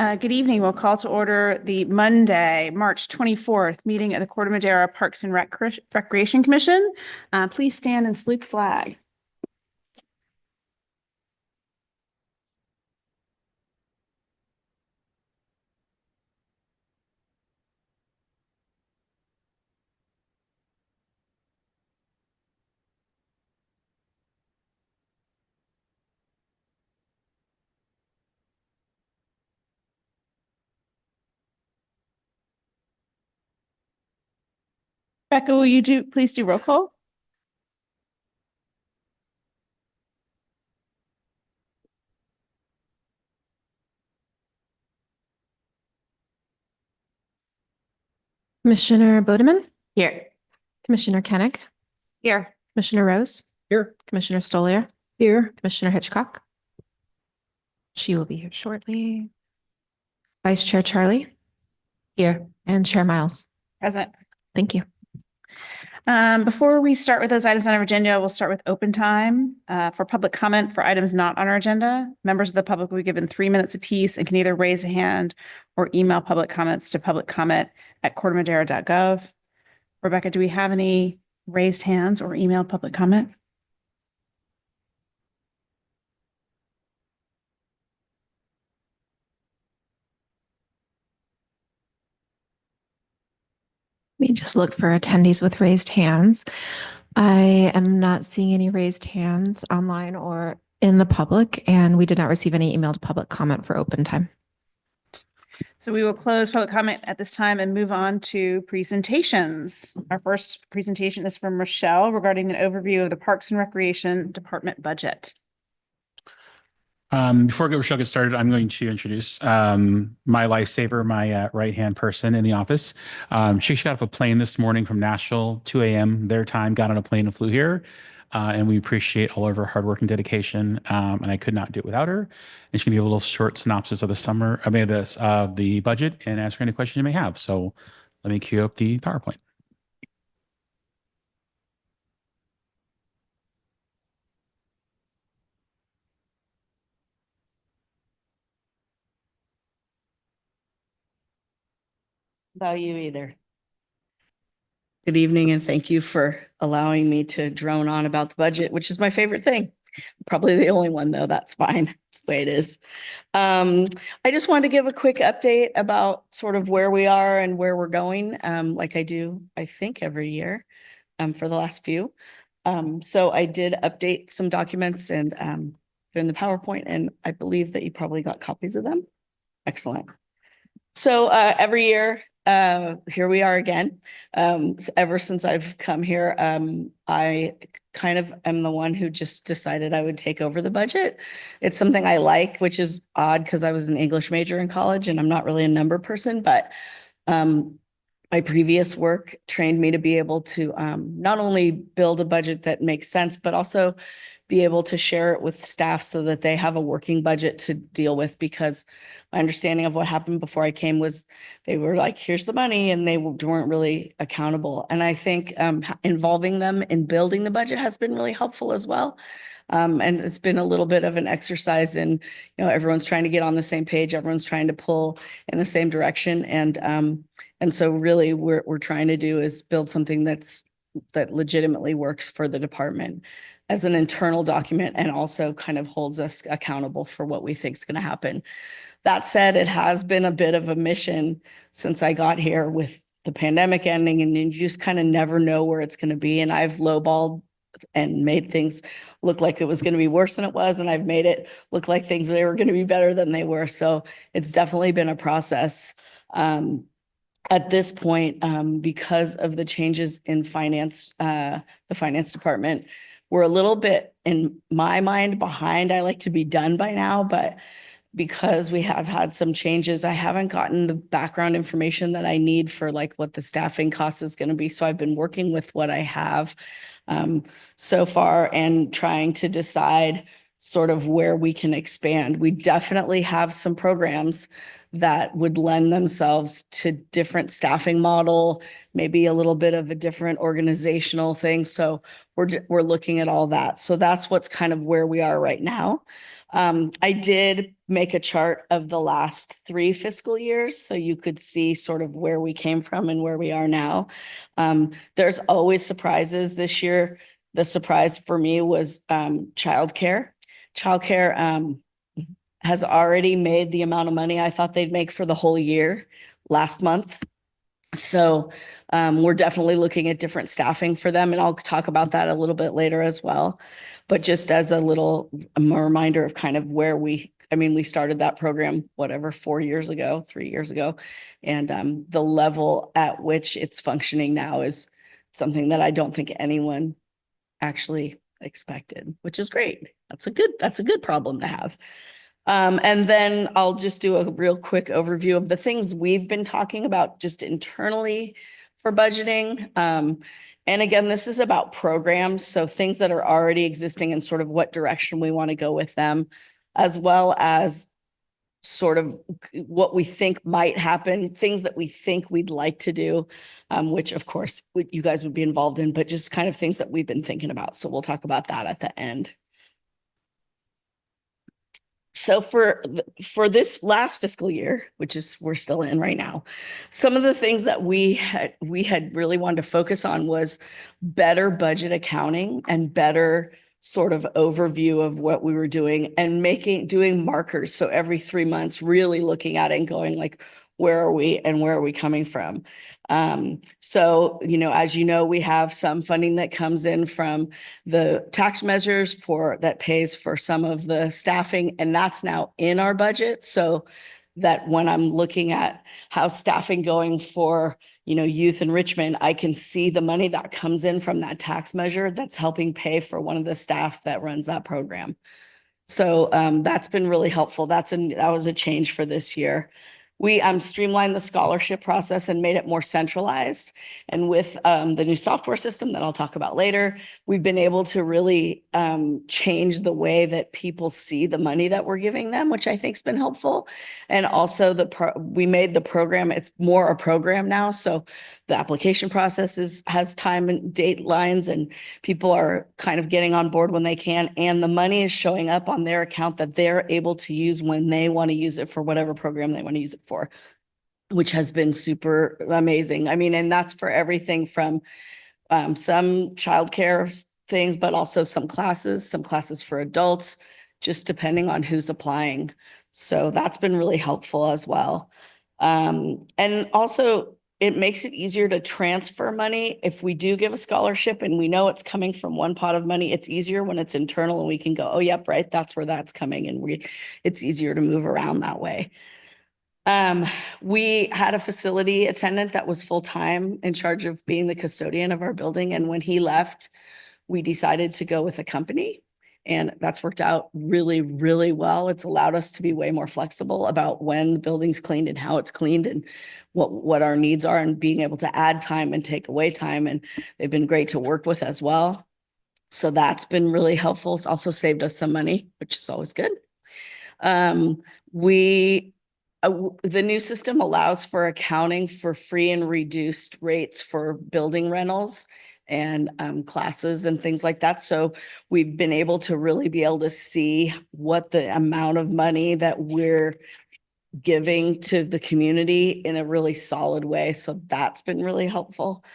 Good evening. We'll call to order the Monday, March 24th meeting of the Corte Madera Parks and Recreation Commission. Please stand and salute the flag. Becca, will you please do roll call? Commissioner Bodeman, Here. Commissioner Koenig, Here. Commissioner Rose, Here. Commissioner Stoliar, Here. Commissioner Hitchcock. She will be here shortly. Vice Chair Charlie. Here. And Chair Miles. Present. Thank you. Before we start with those items on our agenda, we'll start with open time for public comment for items not on our agenda. Members of the public will be given 3 minutes apiece and can either raise a hand or email public comments to publiccomment@cortemadera.gov. Rebecca, do we have any raised hands or email public comment? Let me just look for attendees with raised hands. I am not seeing any raised hands online or in the public, and we did not receive any emailed public comment for open time. So we will close public comment at this time and move on to presentations. Our first presentation is from Rochelle regarding an overview of the Parks and Recreation Department budget. Before Rochelle gets started, I'm going to introduce my lifesaver, my right-hand person in the office. She got off a plane this morning from Nashville, 2 a.m. their time, got on a plane and flew here. And we appreciate all of her hard work and dedication. And I could not do it without her. And she's going to give a little short synopsis of the budget and answer any questions you may have. So let me cue up the PowerPoint. About you either. Good evening, and thank you for allowing me to drone on about the budget, which is my favorite thing. Probably the only one, though. That's fine. It's the way it is. I just wanted to give a quick update about sort of where we are and where we're going, like I do, I think, every year for the last few. So I did update some documents and in the PowerPoint, and I believe that you probably got copies of them. Excellent. So every year, here we are again. Ever since I've come here, I kind of am the one who just decided I would take over the budget. It's something I like, which is odd because I was an English major in college and I'm not really a number person, but my previous work trained me to be able to not only build a budget that makes sense, but also be able to share it with staff so that they have a working budget to deal with, because my understanding of what happened before I came was they were like, here's the money, and they weren't really accountable. And I think involving them in building the budget has been really helpful as well. And it's been a little bit of an exercise in, everyone's trying to get on the same page. Everyone's trying to pull in the same direction. And so really we're trying to do is build something that legitimately works for the department as an internal document, and also kind of holds us accountable for what we think is going to happen. That said, it has been a bit of a mission since I got here with the pandemic ending, and you just kind of never know where it's going to be. And I've lowballed and made things look like it was going to be worse than it was. And I've made it look like things were going to be better than they were. So it's definitely been a process. At this point, because of the changes in finance, the finance department, we're a little bit, in my mind, behind. I like to be done by now, but because we have had some changes, I haven't gotten the background information that I need for like what the staffing cost is going to be. So I've been working with what I have so far and trying to decide sort of where we can expand. We definitely have some programs that would lend themselves to different staffing model, maybe a little bit of a different organizational thing. So we're looking at all that. So that's what's kind of where we are right now. I did make a chart of the last 3 fiscal years, so you could see sort of where we came from and where we are now. There's always surprises. This year, the surprise for me was childcare. Childcare has already made the amount of money I thought they'd make for the whole year last month. So we're definitely looking at different staffing for them, and I'll talk about that a little bit later as well. But just as a reminder of kind of where we started that program, whatever, 4 years ago, 3 years ago. And the level at which it's functioning now is something that I don't think anyone actually expected, which is great. That's a good problem to have. And then I'll just do a real quick overview of the things we've been talking about just internally for budgeting. And again, this is about programs, so things that are already existing and sort of what direction we want to go with them, as well as sort of what we think might happen, things that we think we'd like to do, which of course you guys would be involved in, but just kind of things that we've been thinking about. So we'll talk about that at the end. So for this last fiscal year, which is we're still in right now, some of the things that we had really wanted to focus on was better budget accounting and better sort of overview of what we were doing and doing markers. So every 3 months, really looking at it and going like, where are we and where are we coming from? So, as you know, we have some funding that comes in from the tax measures that pays for some of the staffing, and that's now in our budget. So that when I'm looking at how staffing going for, youth enrichment, I can see the money that comes in from that tax measure that's helping pay for one of the staff that runs that program. So that's been really helpful. That was a change for this year. We streamlined the scholarship process and made it more centralized. And with the new software system that I'll talk about later, we've been able to really change the way that people see the money that we're giving them, which I think has been helpful. And also we made the program, it's more a program now. So the application process has time and date lines, and people are kind of getting on board when they can. And the money is showing up on their account that they're able to use when they want to use it for whatever program they want to use it for, which has been super amazing. And that's for everything from some childcare things, but also some classes for adults, just depending on who's applying. So that's been really helpful as well. And also it makes it easier to transfer money. If we do give a scholarship and we know it's coming from one pot of money, it's easier when it's internal and we can go, oh, yep, right, that's where that's coming. And it's easier to move around that way. We had a facility attendant that was full-time in charge of being the custodian of our building. And when he left, we decided to go with a company, and that's worked out really, really well. It's allowed us to be way more flexible about when the building's cleaned and how it's cleaned and what our needs are, and being able to add time and take away time. And they've been great to work with as well. So that's been really helpful. It's also saved us some money, which is always good. The new system allows for accounting for free and reduced rates for building rentals and classes and things like that. So we've been able to really be able to see what the amount of money that we're giving to the community in a really solid way. So that's been really helpful.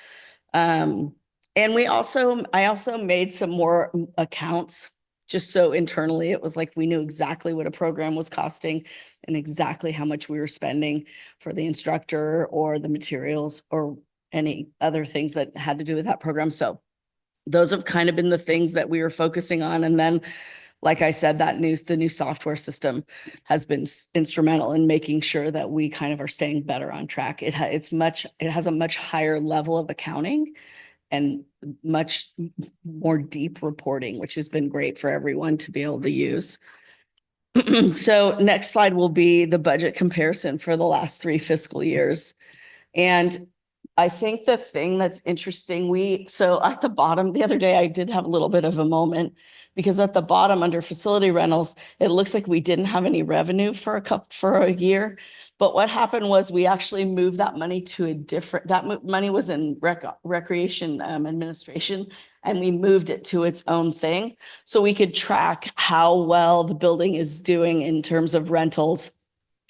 And I also made some more accounts, just so internally it was like we knew exactly what a program was costing and exactly how much we were spending for the instructor or the materials or any other things that had to do with that program. So those have kind of been the things that we were focusing on. And then, like I said, the new software system has been instrumental in making sure that we kind of are staying better on track. It has a much higher level of accounting and much more deep reporting, which has been great for everyone to be able to use. So next slide will be the budget comparison for the last 3 fiscal years. And I think the thing that's interesting, so at the bottom, the other day, I did have a little bit of a moment, because at the bottom under facility rentals, it looks like we didn't have any revenue for a year. But what happened was we actually moved that money to that money was in recreation administration, and we moved it to its own thing. So we could track how well the building is doing in terms of rentals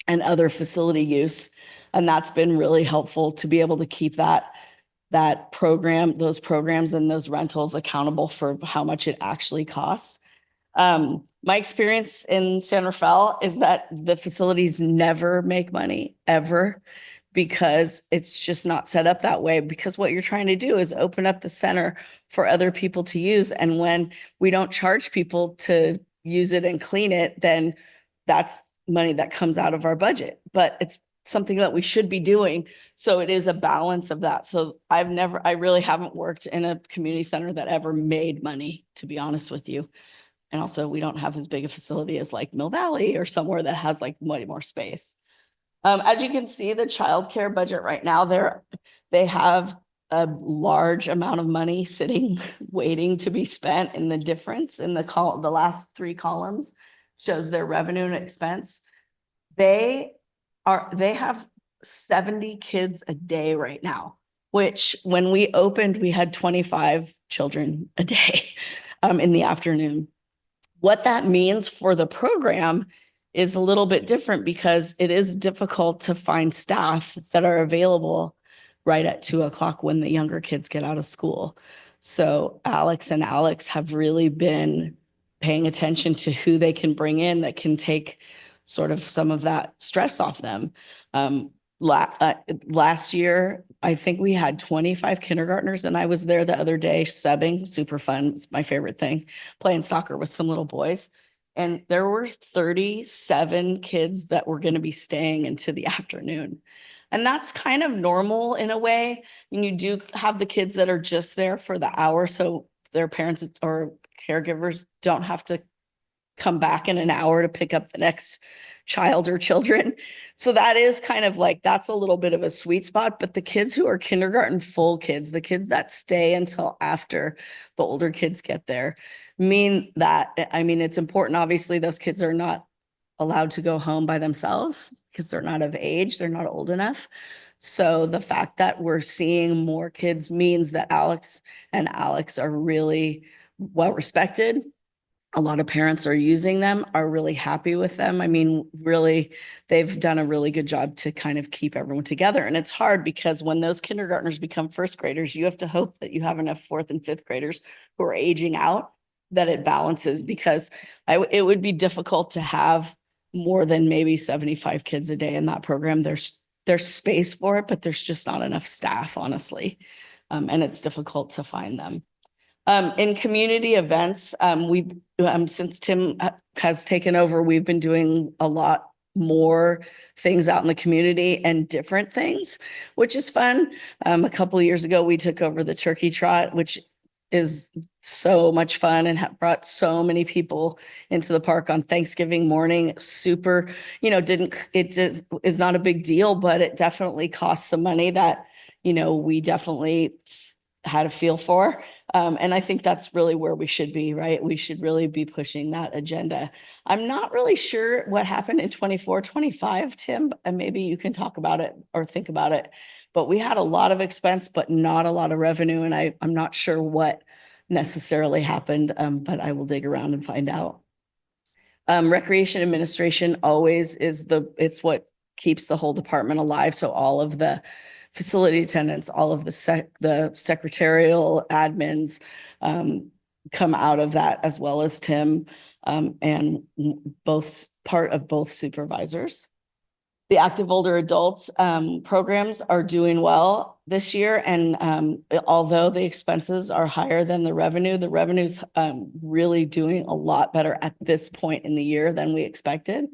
and other facility use. And that's been really helpful to be able to keep that program, those programs and those rentals accountable for how much it actually costs. My experience in San Rafael is that the facilities never make money, ever, because it's just not set up that way. Because what you're trying to do is open up the center for other people to use. And when we don't charge people to use it and clean it, then that's money that comes out of our budget. But it's something that we should be doing. So it is a balance of that. So I really haven't worked in a community center that ever made money, to be honest with you. And also we don't have as big a facility as like Mill Valley or somewhere that has like way more space. As you can see, the childcare budget right now, they have a large amount of money sitting, waiting to be spent, and the difference in the last 3 columns shows their revenue and expense. They have 70 kids a day right now, which when we opened, we had 25 children a day in the afternoon. What that means for the program is a little bit different because it is difficult to find staff that are available right at 2 o'clock when the younger kids get out of school. So Alex and Alex have really been paying attention to who they can bring in that can take sort of some of that stress off them. Last year, I think we had 25 kindergartners, and I was there the other day subbing. Super fun. It's my favorite thing, playing soccer with some little boys. And there were 37 kids that were going to be staying into the afternoon. And that's kind of normal in a way. And you do have the kids that are just there for the hour, so their parents or caregivers don't have to come back in an hour to pick up the next child or children. So that is kind of like, that's a little bit of a sweet spot. But the kids who are kindergarten full kids, the kids that stay until after the older kids get there, mean that, I mean, it's important. Obviously, those kids are not allowed to go home by themselves because they're not of age, they're not old enough. So the fact that we're seeing more kids means that Alex and Alex are really well respected. A lot of parents are using them, are really happy with them. I mean, really, they've done a really good job to kind of keep everyone together. And it's hard because when those kindergartners become first graders, you have to hope that you have enough 4th and 5th graders who are aging out that it balances, because it would be difficult to have more than maybe 75 kids a day in that program. There's space for it, but there's just not enough staff, honestly. And it's difficult to find them. In community events, since Tim has taken over, we've been doing a lot more things out in the community and different things, which is fun. A couple of years ago, we took over the turkey trot, which is so much fun and brought so many people into the park on Thanksgiving morning. Super, is not a big deal, but it definitely costs some money that, we definitely had a feel for. And I think that's really where we should be, right? We should really be pushing that agenda. I'm not really sure what happened in 24, 25, Tim, and maybe you can talk about it or think about it. But we had a lot of expense, but not a lot of revenue. And I'm not sure what necessarily happened, but I will dig around and find out. Recreation administration always it's what keeps the whole department alive. So all of the facility attendants, all of the secretarial admins come out of that, as well as Tim, and part of both supervisors. The active older adults programs are doing well this year. And although the expenses are higher than the revenue's really doing a lot better at this point in the year than we expected.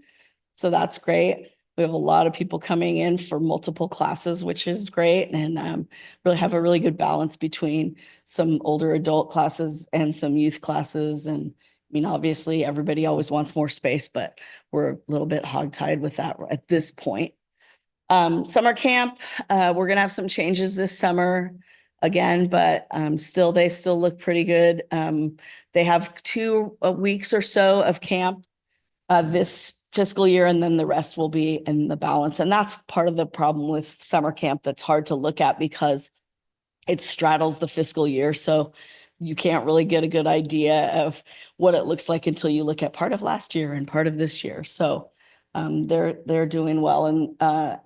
So that's great. We have a lot of people coming in for multiple classes, which is great, and really have a really good balance between some older adult classes and some youth classes. And I mean, obviously, everybody always wants more space, but we're a little bit hogtied with that at this point. Summer camp, we're going to have some changes this summer again, but they still look pretty good. They have 2 weeks or so of camp this fiscal year, and then the rest will be in the balance. And that's part of the problem with summer camp that's hard to look at because it straddles the fiscal year. So you can't really get a good idea of what it looks like until you look at part of last year and part of this year. So they're doing well. And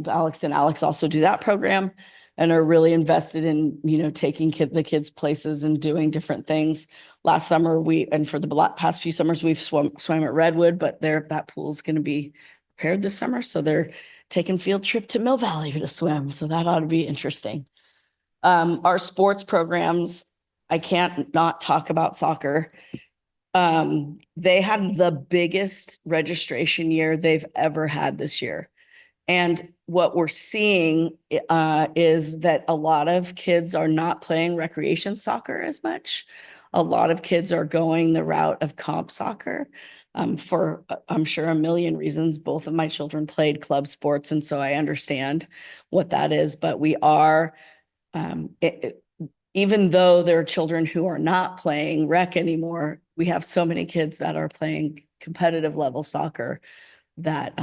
Alex and Alex also do that program and are really invested in, taking the kids places and doing different things. Last summer, and for the past few summers, we've swam at Redwood, but that pool is going to be prepared this summer. So they're taking field trip to Mill Valley to swim. So that ought to be interesting. Our sports programs, I can't not talk about soccer. They had the biggest registration year they've ever had this year. And what we're seeing is that a lot of kids are not playing recreation soccer as much. A lot of kids are going the route of comp soccer for, I'm sure, a million reasons. Both of my children played club sports, and so I understand what that is. But we are, even though there are children who are not playing rec anymore, we have so many kids that are playing competitive level soccer that,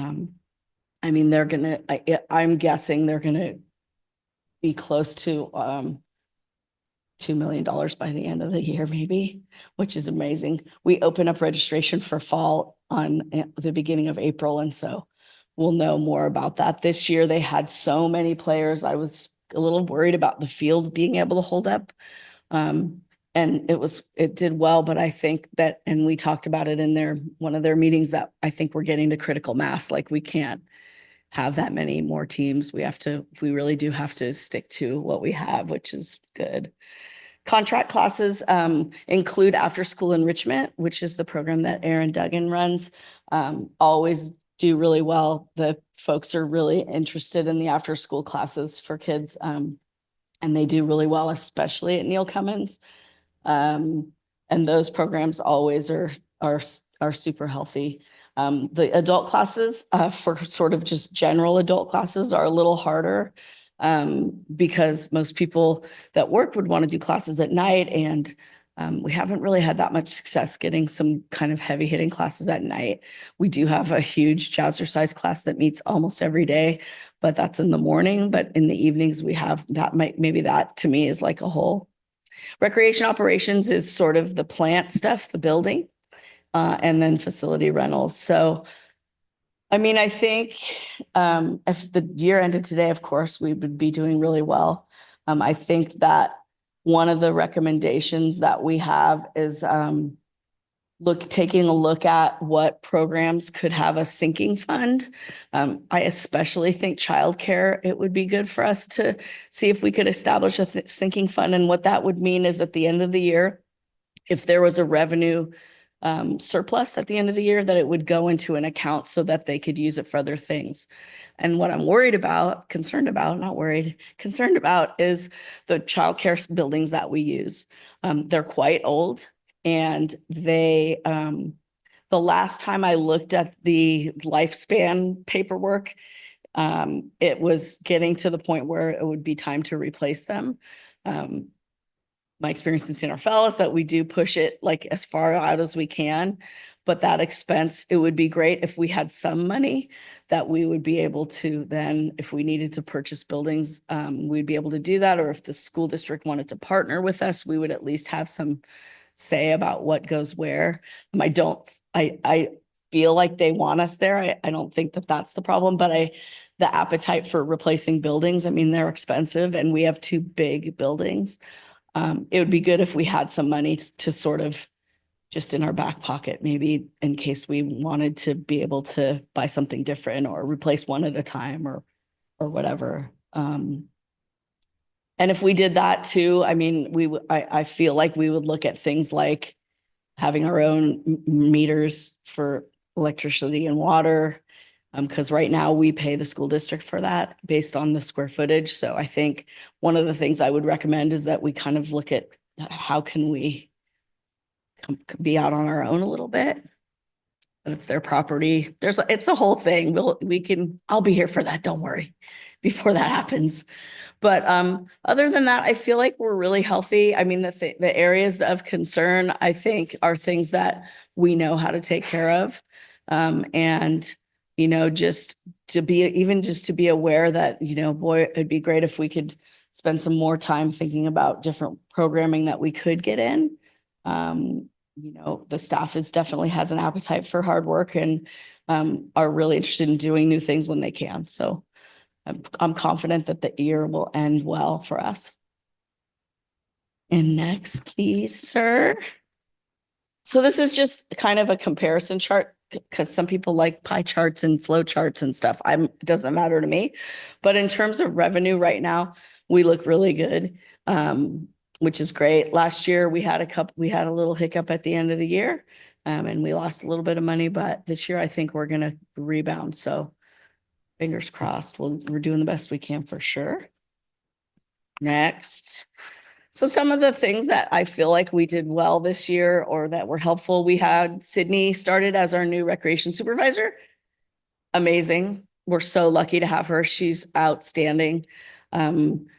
I'm guessing they're gonna be close to $2 million by the end of the year, maybe, which is amazing. We open up registration for fall on the beginning of April, and so we'll know more about that. This year they had so many players. I was a little worried about the field being able to hold up. And it did well, but I think that, and we talked about it in one of their meetings, that I think we're getting to critical mass. Like, we can't have that many more teams. We really do have to stick to what we have, which is good. Contract classes include after school enrichment, which is the program that Aaron Duggan runs. Always do really well. The folks are really interested in the after school classes for kids. And they do really well, especially at Neil Cummins. And those programs always are super healthy. The adult classes for sort of just general adult classes are a little harder because most people that work would want to do classes at night. And we haven't really had that much success getting some kind of heavy hitting classes at night. We do have a huge jazzercise class that meets almost every day, but that's in the morning. But in the evenings we have that. Maybe that to me is like a whole. Recreation operations is sort of the plant stuff, the building, and then facility rentals. So, I think if the year ended today, of course, we would be doing really well. I think that one of the recommendations that we have is taking a look at what programs could have a sinking fund. I especially think childcare, it would be good for us to see if we could establish a sinking fund. And what that would mean is at the end of the year, if there was a revenue surplus at the end of the year, that it would go into an account so that they could use it for other things. And what I'm concerned about is the childcare buildings that we use. They're quite old, and the last time I looked at the lifespan paperwork, it was getting to the point where it would be time to replace them. My experience in San Rafael is that we do push it like as far out as we can, but that expense, it would be great if we had some money that we would be able to then, if we needed to purchase buildings, we'd be able to do that. Or if the school district wanted to partner with us, we would at least have some say about what goes where. I feel like they want us there. I don't think that that's the problem, but the appetite for replacing buildings, they're expensive, and we have two big buildings. It would be good if we had some money to sort of just in our back pocket, maybe in case we wanted to be able to buy something different or replace one at a time or whatever. And if we did that too, I feel like we would look at things like having our own meters for electricity and water, because right now we pay the school district for that based on the square footage. So I think one of the things I would recommend is that we kind of look at how can we be out on our own a little bit. It's their property. It's a whole thing. I'll be here for that. Don't worry before that happens. But other than that, I feel like we're really healthy. The areas of concern, I think, are things that we know how to take care of. And just to be aware that, boy, it'd be great if we could spend some more time thinking about different programming that we could get in You know, the staff is definitely has an appetite for hard work and are really interested in doing new things when they can. So I'm confident that the year will end well for us. And next, please, sir. So this is just kind of a comparison chart because some people like pie charts and flow charts and stuff. It doesn't matter to me. But in terms of revenue right now, we look really good. Which is great. Last year we had a little hiccup at the end of the year, and we lost a little bit of money, but this year I think we're going to rebound. So fingers crossed. We're doing the best we can for sure. Next. So some of the things that I feel like we did well this year or that were helpful, we had Sydney started as our new recreation supervisor. Amazing. We're so lucky to have her. She's outstanding.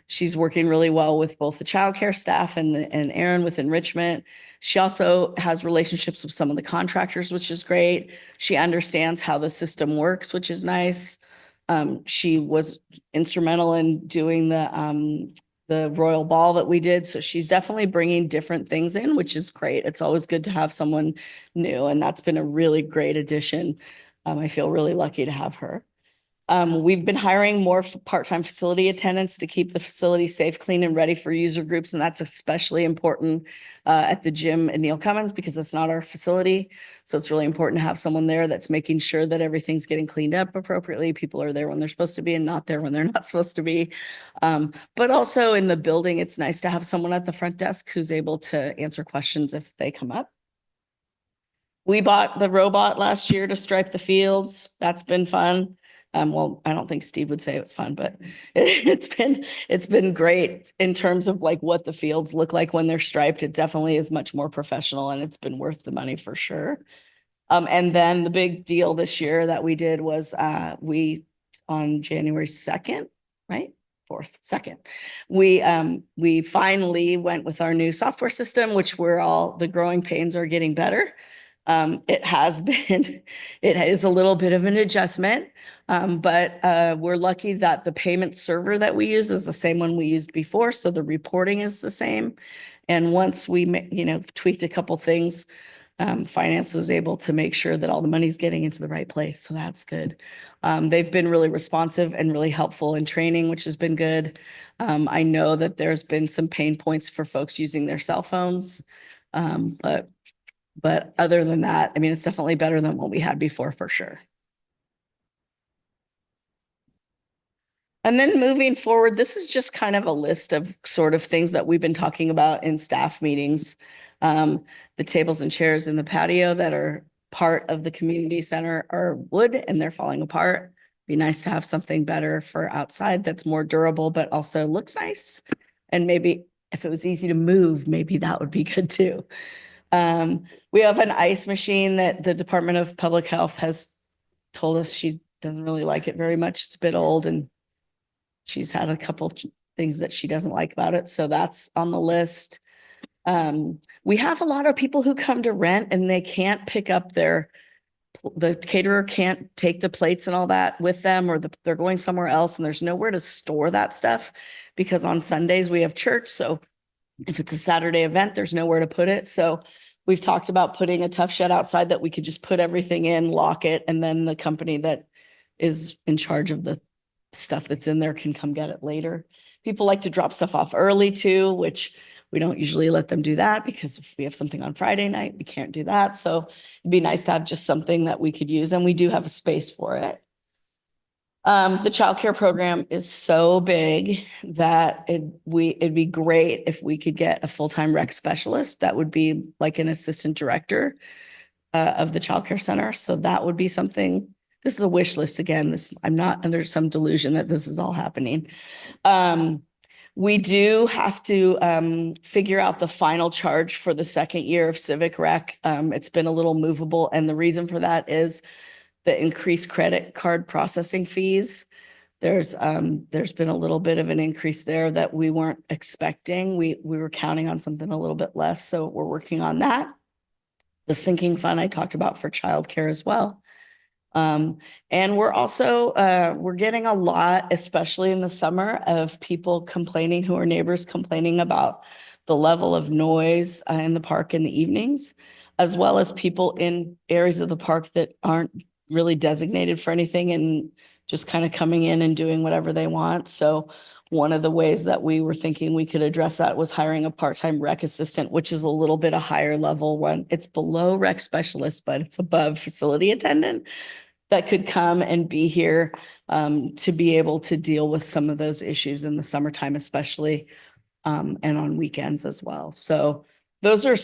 She's working really well with both the childcare staff and Erin with enrichment. She also has relationships with some of the contractors, which is great. She understands how the system works, which is nice. She was instrumental in doing the Royal Ball that we did. So she's definitely bringing different things in, which is great. It's always good to have someone new, and that's been a really great addition. I feel really lucky to have her. We've been hiring more part-time facility attendants to keep the facility safe, clean, and ready for user groups. And that's especially important at the gym at Neil Cummins because it's not our facility. So it's really important to have someone there that's making sure that everything's getting cleaned up appropriately. People are there when they're supposed to be and not there when they're not supposed to be. But also in the building, it's nice to have someone at the front desk who's able to answer questions if they come up. We bought the robot last year to stripe the fields. That's been fun. Well, I don't think Steve would say it was fun, but it's been great in terms of like what the fields look like when they're striped. It definitely is much more professional and it's been worth the money for sure. And then the big deal this year that we did was we on January 2nd, right? 4th, 2nd, we finally went with our new software system, which the growing pains are getting better. It is a little bit of an adjustment, but we're lucky that the payment server that we use is the same one we used before. So the reporting is the same. And once we, tweaked a couple things, finance was able to make sure that all the money's getting into the right place. So that's good. They've been really responsive and really helpful in training, which has been good. I know that there's been some pain points for folks using their cell phones, but other than that, I mean, it's definitely better than what we had before for sure. And then moving forward, this is just kind of a list of sort of things that we've been talking about in staff meetings. The tables and chairs in the patio that are part of the community center are wood and they're falling apart. Be nice to have something better for outside that's more durable, but also looks nice. And maybe if it was easy to move, maybe that would be good too. We have an ice machine that the Department of Public Health has told us she doesn't really like it very much. It's a bit old and she's had a couple things that she doesn't like about it. So that's on the list. We have a lot of people who come to rent and they can't pick up the caterer can't take the plates and all that with them, or they're going somewhere else and there's nowhere to store that stuff because on Sundays we have church. So if it's a Saturday event, there's nowhere to put it. So we've talked about putting a tough shed outside that we could just put everything in, lock it, and then the company that is in charge of the stuff that's in there can come get it later. People like to drop stuff off early too, which we don't usually let them do that because if we have something on Friday night, we can't do that. So it'd be nice to have just something that we could use, and we do have a space for it. The childcare program is so big that it'd be great if we could get a full-time rec specialist. That would be like an assistant director of the childcare center. So that would be something. This is a wish list again. I'm not under some delusion that this is all happening. We do have to figure out the final charge for the second year of Civic Rec. It's been a little movable, and the reason for that is the increased credit card processing fees. There's been a little bit of an increase there that we weren't expecting. We were counting on something a little bit less, so we're working on that. The sinking fund I talked about for childcare as well. And we're also, we're getting a lot, especially in the summer, of people complaining, who are neighbors complaining about the level of noise in the park in the evenings, as well as people in areas of the park that aren't really designated for anything and just kind of coming in and doing whatever they want. So one of the ways that we were thinking we could address that was hiring a part-time rec assistant, which is a little bit a higher level one. It's below rec specialist, but it's above facility attendant, that could come and be here to be able to deal with some of those issues in the summertime, especially, and on weekends as well. So those are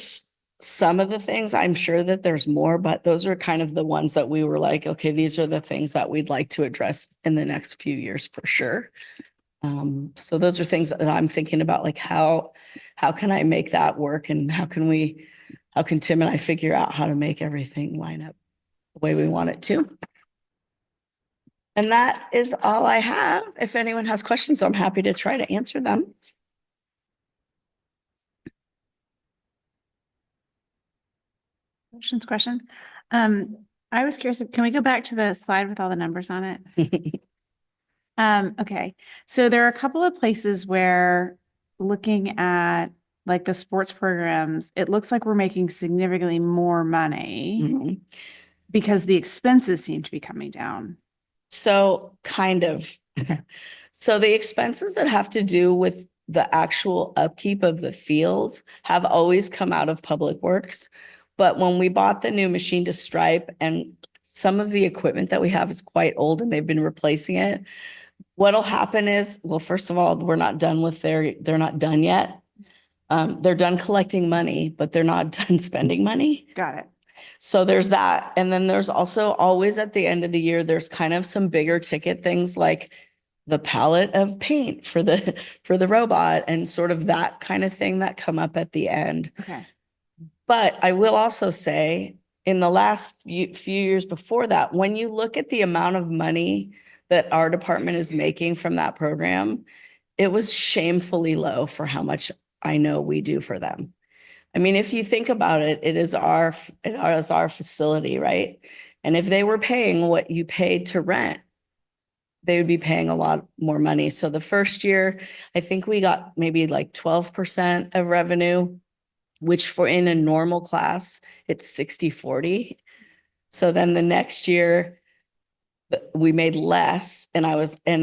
some of the things. I'm sure that there's more, but those are kind of the ones that we were like, okay, these are the things that we'd like to address in the next few years for sure. So those are things that I'm thinking about, like how can I make that work, and how can Tim and I figure out how to make everything line up the way we want it to. And that is all I have. If anyone has questions, I'm happy to try to answer them. Questions? I was curious, can we go back to the slide with all the numbers on it? Okay, so there are a couple of places where looking at like the sports programs, it looks like we're making significantly more money Mhm. because the expenses seem to be coming down. So kind of. So the expenses that have to do with the actual upkeep of the fields have always come out of Public Works. But when we bought the new machine to stripe, and some of the equipment that we have is quite old and they've been replacing it, what'll happen is, well, first of all, we're not done with they're not done yet. They're done collecting money, but they're not done spending money. Got it. So there's that. And then there's also always at the end of the year, there's kind of some bigger ticket things like the palette of paint for the robot and sort of that kind of thing that come up at the end. Okay. But I will also say, in the last few years before that, when you look at the amount of money that our department is making from that program, it was shamefully low for how much I know we do for them. I mean, if you think about it, it is our facility, right? And if they were paying what you paid to rent, they would be paying a lot more money. So the first year, I think we got maybe like 12% of revenue, which for in a normal class, it's 60-40. So then the next year we made less, and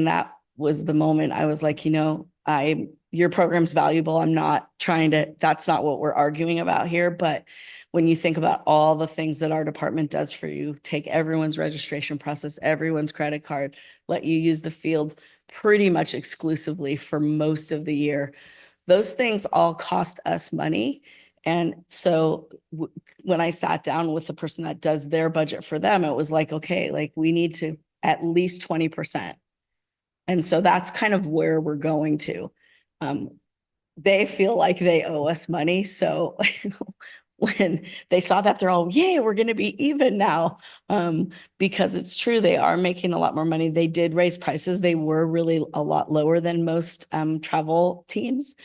that was the moment I was like, your program's valuable. I'm not trying to, that's not what we're arguing about here. But when you think about all the things that our department does for you, take everyone's registration process, everyone's credit card, let you use the field pretty much exclusively for most of the year. Those things all cost us money. And so when I sat down with the person that does their budget for them, it was like, okay, like we need to at least 20%. And so that's kind of where we're going to. They feel like they owe us money. So when they saw that, they're all, yay, we're going to be even now. Because it's true, they are making a lot more money. They did raise prices. They were really a lot lower than most travel teams.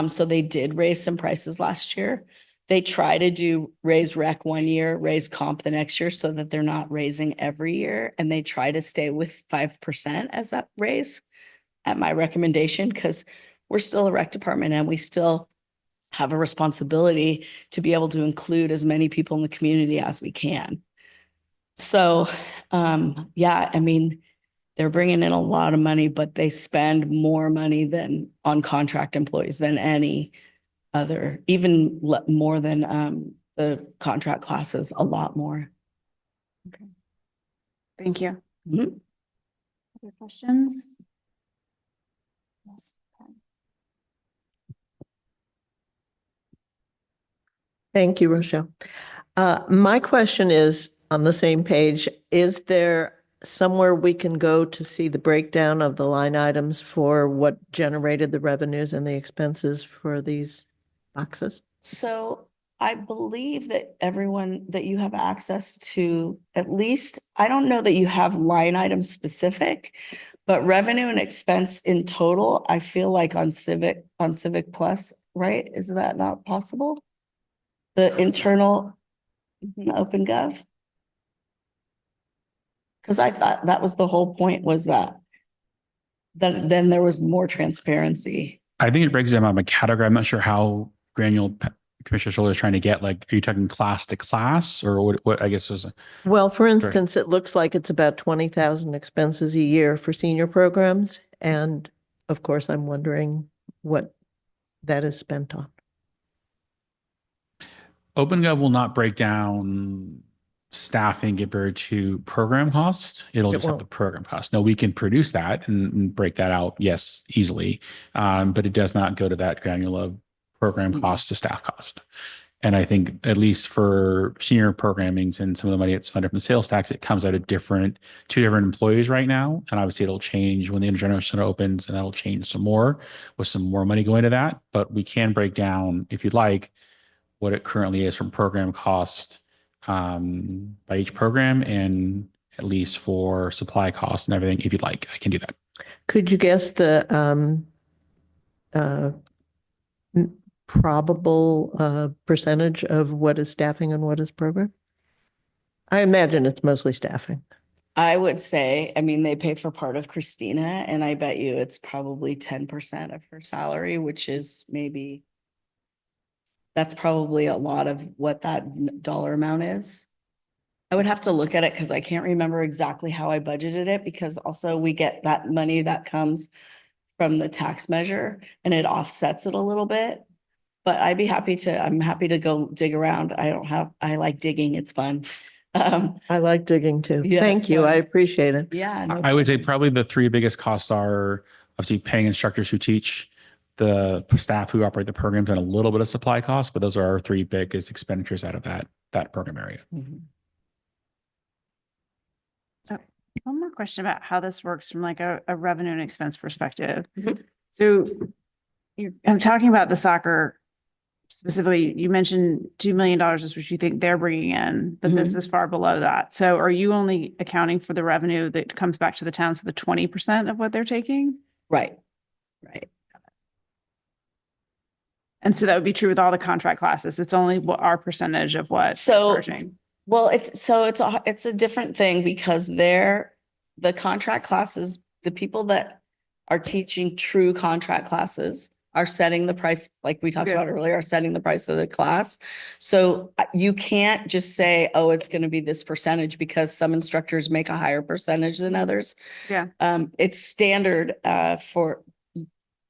So they did raise some prices last year. They try to raise rec one year, raise comp the next year so that they're not raising every year. And they try to stay with 5% as that raise at my recommendation, because we're still a rec department and we still have a responsibility to be able to include as many people in the community as we can. So, yeah, I mean, they're bringing in a lot of money, but they spend more money than on contract employees than any other, even more than the contract classes, a lot more. Okay. Thank you. Mhm. Other questions? Yes. Thank you, Rochelle. My question is on the same page. Is there somewhere we can go to see the breakdown of the line items for what generated the revenues and the expenses for these boxes? So I believe that that you have access to at least, I don't know that you have line item specific, but revenue and expense in total, I feel like on Civic Plus, right? Is that not possible? The internal OpenGov? Because I thought that was the whole point, was that then there was more transparency. I think it breaks them out by category. I'm not sure how granular Commissioner Schuler is trying to get. Like, are you talking class to class, or what I guess was Well, for instance, it looks like it's about 20,000 expenses a year for senior programs. And of course, I'm wondering what that is spent on. OpenGov will not break down staffing compared to program cost. It'll It just have the won't. program cost. Now we can produce that and break that out, yes, easily. But it does not go to that granular program cost to staff cost. And I think at least for senior programmings and some of the money that's funded from the sales tax, it comes out of two different employees right now. And obviously it'll change when the intergenerational center opens, and that'll change some more with some more money going to that. But we can break down, if you'd like, what it currently is from program cost by each program, and at least for supply costs and everything. If you'd like, I can do that. Could you guess the uh, probable percentage of what is staffing and what is program? I imagine it's mostly staffing. I would say, I mean, they pay for part of Christina, and I bet you it's probably 10% of her salary, which is maybe, that's probably a lot of what that dollar amount is. I would have to look at it because I can't remember exactly how I budgeted it, because also we get that money that comes from the tax measure and it offsets it a little bit. But I'm happy to go dig around. I like digging. It's fun. I like digging too. Yeah, Thank it's you. fun. I appreciate it. Yeah. no I would say problem. probably the three biggest costs are obviously paying instructors who teach, the staff who operate the programs, and a little bit of supply costs, but those are our three biggest expenditures out of that program area. Mhm. So one more question about how this works from like a revenue and expense perspective. Mhm. So I'm talking about the soccer specifically. You mentioned $2 million is what you think they're bringing in, but this is far below that. So are you only accounting for the revenue that comes back to the town? So the 20% of what they're taking? Right. Right. And so that would be true with all the contract classes. It's only what our percentage of what So- we're charging. Well, it's a different thing because the contract classes, the people that are teaching true contract classes are setting the price, like we talked Yeah. about earlier, are setting the price of the class. So you can't just say, oh, it's going to be this percentage, because some instructors make a higher percentage than others. Yeah. It's standard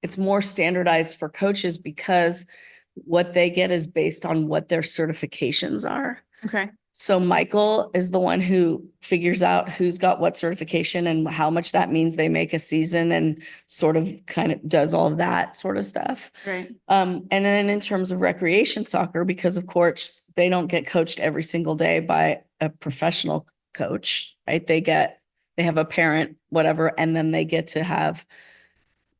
it's more standardized for coaches because what they get is based on what their certifications are. Okay. So Michael is the one who figures out who's got what certification and how much that means they make a season, and sort of kind of does all of that sort of stuff. Great. And then in terms of recreation soccer, because of course they don't get coached every single day by a professional coach, right? They have a parent, whatever, and then they get to have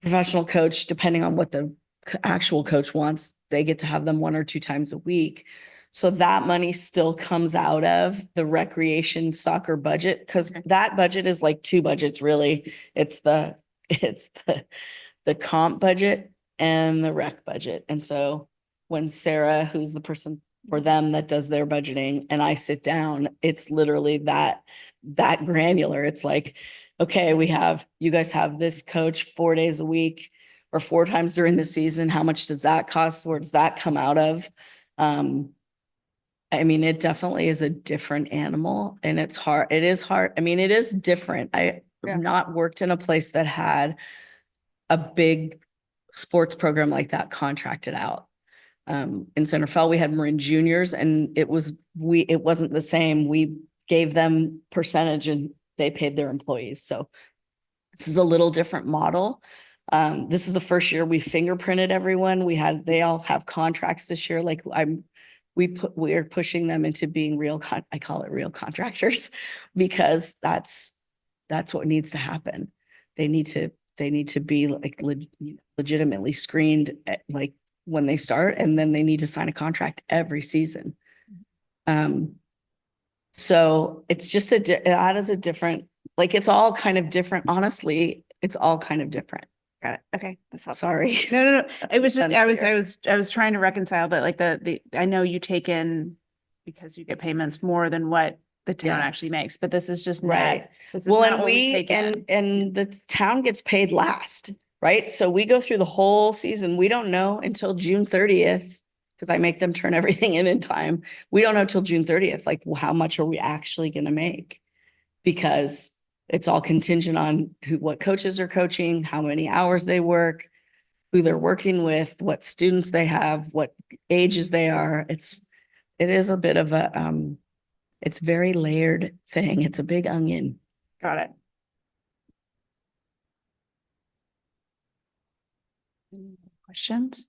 professional coach, depending on what the actual coach wants. They get to have them 1 or 2 times a week. So that money still comes out of the recreation soccer budget, because that budget is like 2 budgets, really. It's the comp budget and the rec budget. And so when Sarah, who's the person for them that does their budgeting, and I sit down, it's literally that granular. It's like, okay, you guys have this coach 4 days a week or 4 times during the season. How much does that cost? Where does that come out of? I mean, it definitely is a different animal, and it's hard. It is hard. I mean, it is different. I Yeah. have not worked in a place that had a big sports program like that contracted out. In Centerfell, we had Marin Juniors, and it wasn't the same. We gave them percentage and they paid their employees. So this is a little different model. This is the first year we fingerprinted everyone. They all have contracts this year. Like we are pushing them into being I call it real contractors, because that's what needs to happen. They need to be like legitimately screened like when they start, and then they need to sign a contract every season. So it's just that is a different, like, it's all kind of different. Honestly, it's all kind of different. Got it. Okay. That's helpful. Sorry. No. It was just, unclear. I was trying to reconcile that, like I know you take in, because you get payments more than what the town Yeah. actually makes, but this is just Right. net. This is Well, not and what we take in. and the town gets paid last, right? So we go through the whole season. We don't know until June 30th, because I make them turn everything in time. We don't know till June 30th, like how much are we actually going to make? Because it's all contingent on what coaches are coaching, how many hours they work, who they're working with, what students they have, what ages they are. It is a bit of a, it's very layered thing. It's a big onion. Got it. Questions?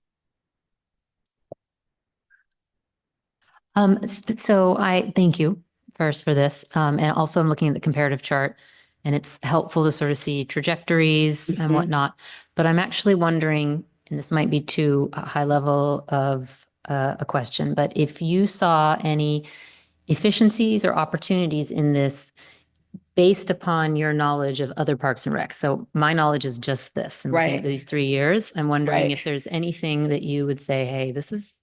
So I thank you first for this. And also I'm looking at the comparative chart and it's helpful to sort of see trajectories Mhm. and whatnot. But I'm actually wondering, and this might be too high level of a question, but if you saw any efficiencies or opportunities in this based upon your knowledge of other parks and recs. So my knowledge is just this. And looking Right. at these 3 years, I'm wondering Right. if there's anything that you would say, hey, this is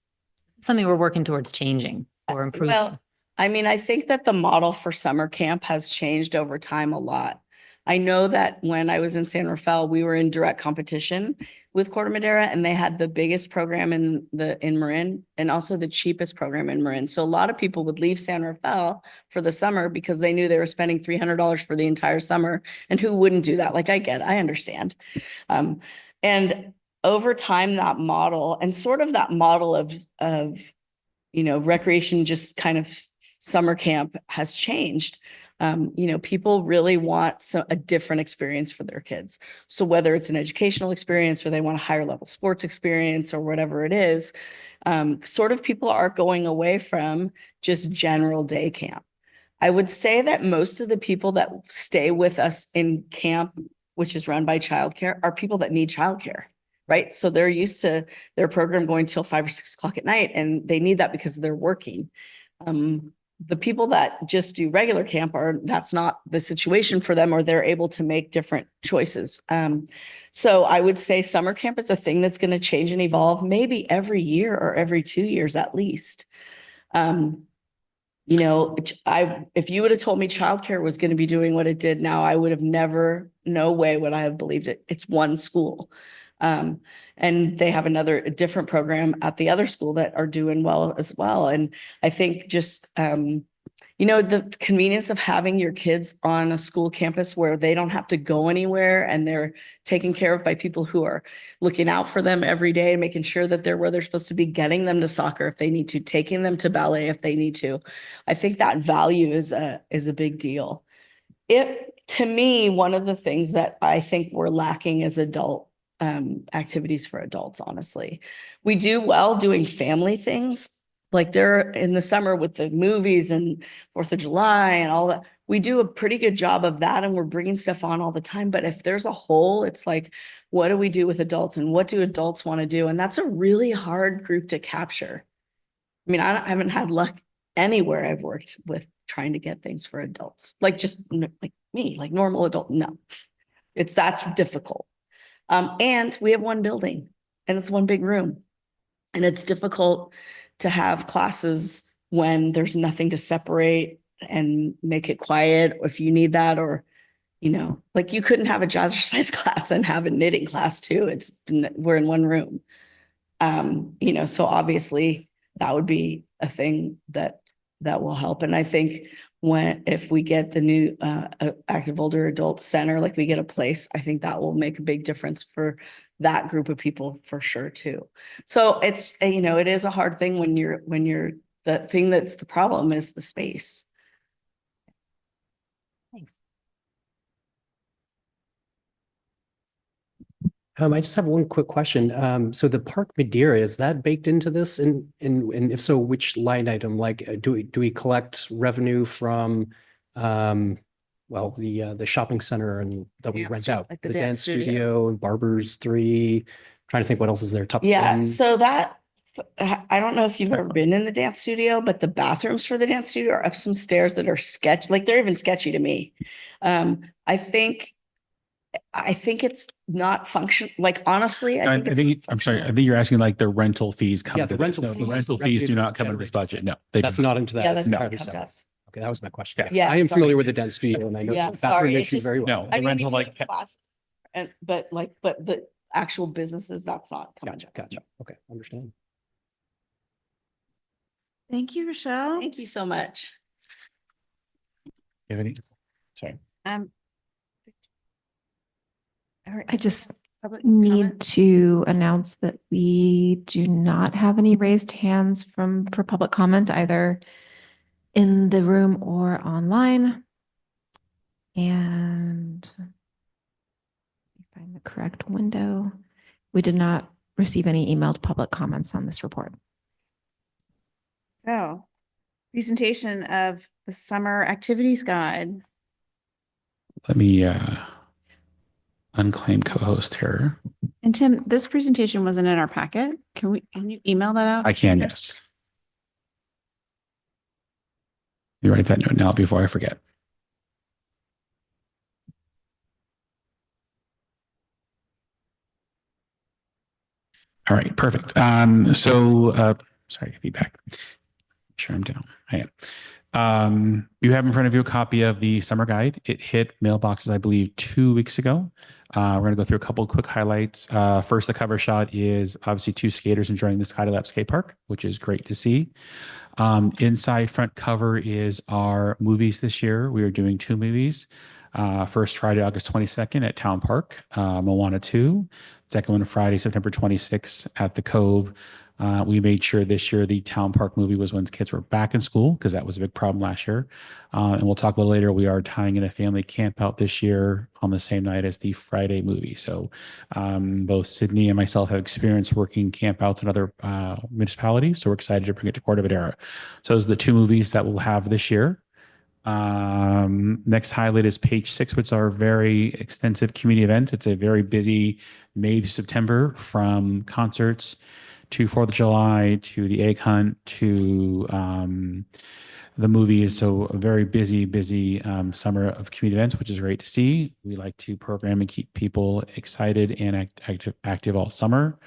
something we're working towards changing or improving. Well, I mean, I think that the model for summer camp has changed over time a lot. I know that when I was in San Rafael, we were in direct competition with Corte Madera, and they had the biggest program in Marin and also the cheapest program in Marin. So a lot of people would leave San Rafael for the summer because they knew they were spending $300 for the entire summer. And who wouldn't do that? Like I understand. And over time, that model and sort of that model of recreation, just kind of summer camp has changed. People really want a different experience for their kids. So whether it's an educational experience or they want a higher level sports experience or whatever it is, sort of people are going away from just general day camp. I would say that most of the people that stay with us in camp, which is run by childcare, are people that need childcare. Right. So they're used to their program going till 5 or 6 o'clock at night, and they need that because they're working. The people that just do regular camp that's not the situation for them, or they're able to make different choices. So I would say summer camp is a thing that's going to change and evolve maybe every year or every 2 years at least. If you would have told me childcare was going to be doing what it did now, I would have no way would I have believed it. It's one school. And they have a different program at the other school that are doing well as well. And I think just, the convenience of having your kids on a school campus where they don't have to go anywhere and they're taken care of by people who are looking out for them every day, making sure that they're where they're supposed to be, getting them to soccer if they need to, taking them to ballet if they need to. I think that value is a big deal. To me, one of the things that I think we're lacking is adult activities for adults. Honestly, we do well doing family things, like they're in the summer with the movies and 4th of July and all that. We do a pretty good job of that, and we're bringing stuff on all the time. But if there's a hole, it's like, what do we do with adults, and what do adults want to do? And that's a really hard group to capture. I mean, I haven't had luck anywhere I've worked with trying to get things for adults, like just like me, like normal adult. No, that's difficult. And we have one building and it's one big room, and it's difficult to have classes when there's nothing to separate and make it quiet if you need that, or, like you couldn't have a jazzercise class and have a knitting class too. We're in one room. So obviously that would be a thing that will help. And I think if we get the new active older adult center, like we get a place, I think that will make a big difference for that group of people for sure too. So it's, it is a hard thing when the thing that's the problem is the space. Thanks. I just have one quick question. So the Park Madeira, is that baked into this? And if so, which line item? Like, do we collect revenue from, the shopping center and that we rent out? Like the dance studio and Barbers 3. Trying to think what else is there. So that, I don't know if you've ever been in the dance studio, but the bathrooms for the dance studio are up some stairs that are sketchy. Like they're even sketchy to me. I think it's not function. Like, honestly, I think I'm sorry. I think you're asking like the rental fees come. Yeah, to the this. rental No, the fees. rental Revenue fees do not come into this budget. No, That's not into that. Yeah, that's No. not what does. Okay, that was my question. Yeah, I am sorry. familiar with the dance studio and I know Yeah, the sorry, bathroom it issue just- very well. No, I the mean, rental we like take classes, but actual businesses, that's not coming. Gotcha, to us. gotcha. Okay, understand. Thank you, Rochelle. Thank you so much. You have any? Sorry. Um, all right, I just public need comment? to announce that we do not have any raised hands for public comment, either in the room or online. And let me find the correct window. We did not receive any emailed public comments on this report. So, presentation of the summer activities guide. Let me unclaim co-host here. And Tim, this presentation wasn't in our packet. Can you email that out? I can, yes. You write that note now before I forget. All right, perfect. Sorry, feedback. Sure, I'm down. I am. You have in front of you a copy of the summer guide. It hit mailboxes, I believe, 2 weeks ago. We're going to go through a couple of quick highlights. First, the cover shot is obviously 2 skaters enjoying the Skylab skate park, which is great to see. Inside front cover is our movies this year. We are doing 2 movies. First Friday, August 22nd at Town Park, Moana 2. Second one, Friday, September 26th at the Cove. We made sure this year the Town Park movie was when kids were back in school, because that was a big problem last year. And we'll talk a little later. We are tying in a family camp out this year on the same night as the Friday movie. So both Sydney and myself have experience working camp outs in other municipalities. So we're excited to bring it to Corte Madera. So those are the 2 movies that we'll have this year. Next highlight is page 6, which is our very extensive community event. It's a very busy May to September, from concerts to 4th of July to the egg hunt to the movies. So a very busy summer of community events, which is great to see. We like to program and keep people excited and active all summer.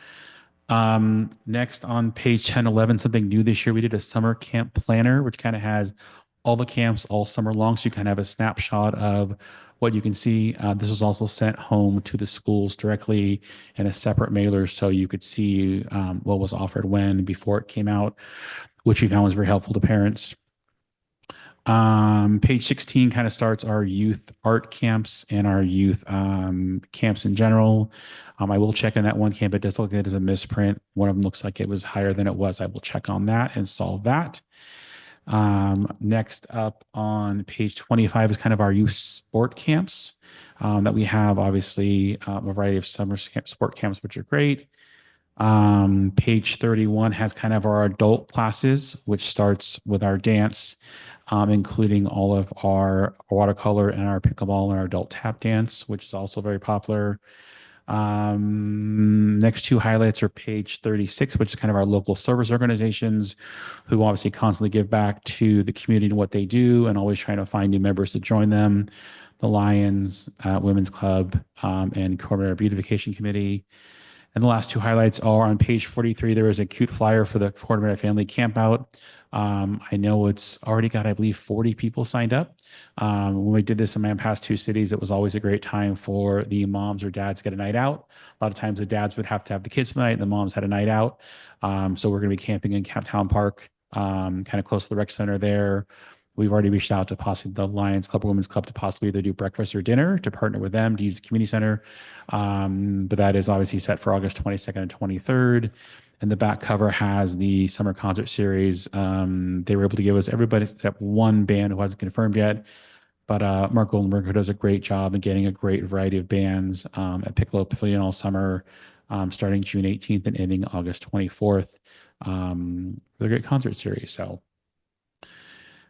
Next on page 10, 11, something new this year, we did a summer camp planner, which kind of has all the camps all summer long. So you kind of have a snapshot of what you can see. This was also sent home to the schools directly in a separate mailer, so you could see what was offered when before it came out, which we found was very helpful to parents. Page 16 kind of starts our youth art camps and our youth camps in general. I will check in that one camp. It does look like it is a misprint. One of them looks like it was higher than it was. I will check on that and solve that. Next up on page 25 is kind of our youth sport camps that we have, obviously a variety of summer sport camps, which are great. Page 31 has kind of our adult classes, which starts with our dance, including all of our watercolor and our pickleball and our adult tap dance, which is also very popular. Next 2 highlights are page 36, which is kind of our local service organizations who obviously constantly give back to the community and what they do, and always trying to find new members to join them. The Lions, Women's Club, and Corte Madera Beautification Committee. And the last 2 highlights are on page 43. There is a cute flyer for the Corte Madera Family Camp Out. I know it's already got, I believe, 40 people signed up. When we did this in my past 2 cities, it was always a great time for the moms or dads to get a night out. A lot of times the dads would have to have the kids for the night, and the moms had a night out. So we're going to be camping in Town Park, kind of close to the rec center there. We've already reached out to possibly the Lions Club or Women's Club to possibly either do breakfast or dinner to partner with them to use the community center. But that is obviously set for August 22nd and 23rd. And the back cover has the summer concert series. They were able to give us everybody except one band who hasn't confirmed yet. But Mark Goldenberg, who does a great job in getting a great variety of bands at Piccolo Pavilion all summer, starting June 18th and ending August 24th. For the great concert series. So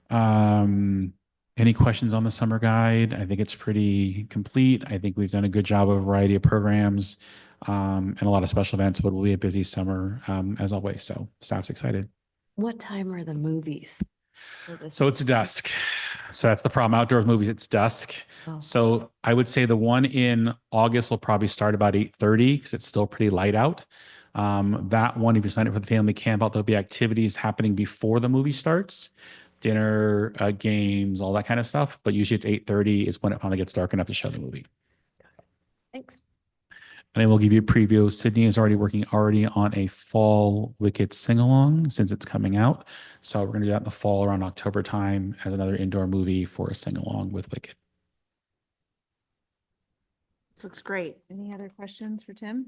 any questions on the summer guide? I think it's pretty complete. I think we've done a good job of a variety of programs and a lot of special events, but it will be a busy summer as always. So staff's excited. What time are the movies? So it's dusk. So that's the problem. Outdoor movies, it's dusk. Oh. So I would say the one in August will probably start about 8:30 because it's still pretty light out. That one, if you sign up for the family camp out, there'll be activities happening before the movie starts. Dinner, games, all that kind of stuff. But usually it's 8:30 is when it finally gets dark enough to show the movie. Thanks. And I will give you a preview. Sydney is already on a fall Wicked sing-along since it's coming out. So we're going to do that in the fall around October time as another indoor movie for a sing-along with Wicked. This looks great. Any other questions for Tim?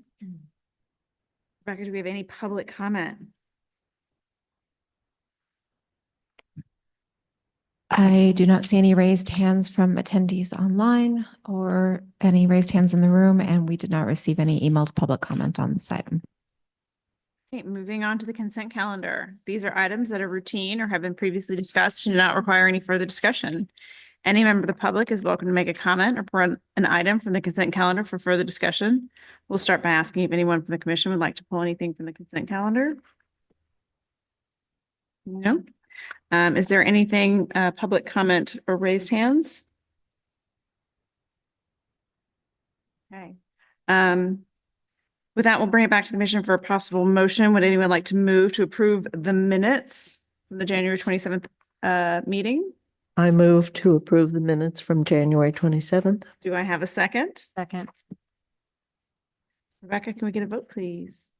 Rebecca, do we have any public comment? I do not see any raised hands from attendees online or any raised hands in the room, and we did not receive any emailed public comment on this item. Okay, moving on to the consent calendar. These are items that are routine or have been previously discussed and do not require any further discussion. Any member of the public is welcome to make a comment or put an item from the consent calendar for further discussion. We'll start by asking if anyone from the commission would like to pull anything from the consent calendar. No. Is there anything, public comment or raised hands? Okay. With that, we'll bring it back to the commission for a possible motion. Would anyone like to move to approve the minutes from the January 27th meeting? I move to approve the minutes from January 27th. Do I have a second? Second. Rebecca, can we get a vote, please?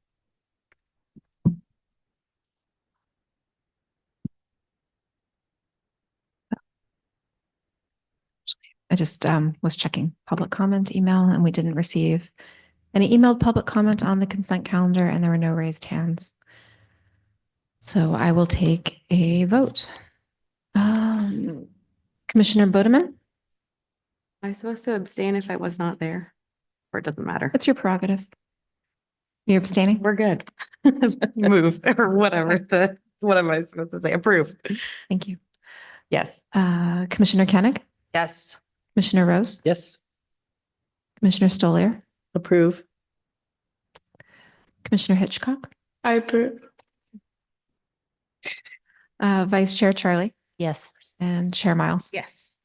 I just was checking public comment email, and we didn't receive any emailed public comment on the consent calendar, and there were no raised hands. So I will take a vote. Commissioner Bodeman, Am I supposed to abstain if I was not there? Or it doesn't matter? it's your prerogative. You're abstaining? We're good. Move or whatever. What am I supposed to say? Approve. Thank you. Yes. Commissioner Koenig, Yes. Commissioner Rose, Yes. Commissioner Stoliar, Approve. Commissioner Hitchcock, I approve. Vice Chair Charlie, Yes. and Chair Miles. Yes.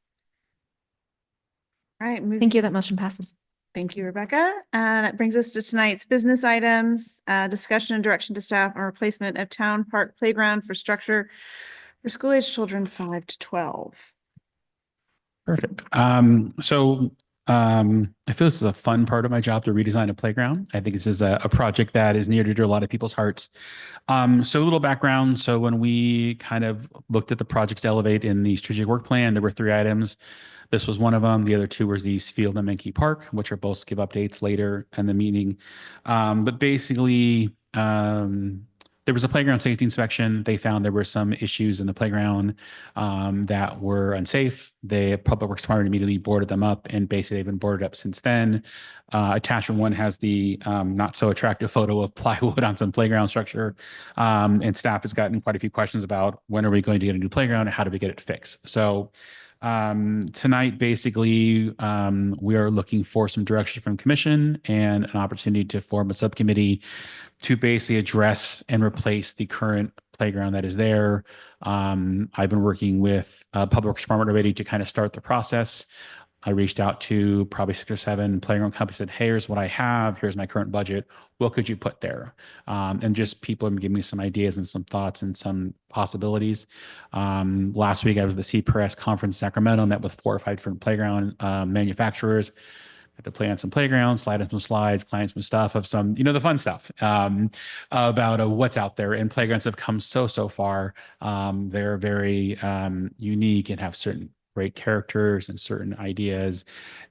All right. Thank you. That motion passes. Thank you, Rebecca. That brings us to tonight's business items, discussion and direction to staff on replacement of town park playground for structure for school-age children 5 to 12. Perfect. I feel this is a fun part of my job to redesign a playground. I think this is a project that is near to a lot of people's hearts. So a little background. So when we kind of looked at the projects to elevate in the strategic work plan, there were 3 items. This was one of them. The other 2 was the East Field and Menke Park, which are both give updates later in the meeting. But basically, there was a playground safety inspection. They found there were some issues in the playground that were unsafe. The Public Works Department immediately boarded them up, and basically they've been boarded up since then. Attachment 1 has the not so attractive photo of plywood on some playground structure. And staff has gotten quite a few questions about when are we going to get a new playground and how do we get it fixed? So tonight, basically, we are looking for some direction from commission and an opportunity to form a subcommittee to basically address and replace the current playground that is there. I've been working with Public Works Department already to kind of start the process. I reached out to probably 6 or 7 playground companies, said, hey, here's what I have. Here's my current budget. What could you put there? And just people have given me some ideas and some thoughts and some possibilities. Last week, I was at the CPRS conference in Sacramento, met with 4 or 5 different playground manufacturers. Had to play on some playgrounds, slide on some slides, client some stuff of some, the fun stuff about what's out there. And playgrounds have come so far. They're very unique and have certain great characters and certain ideas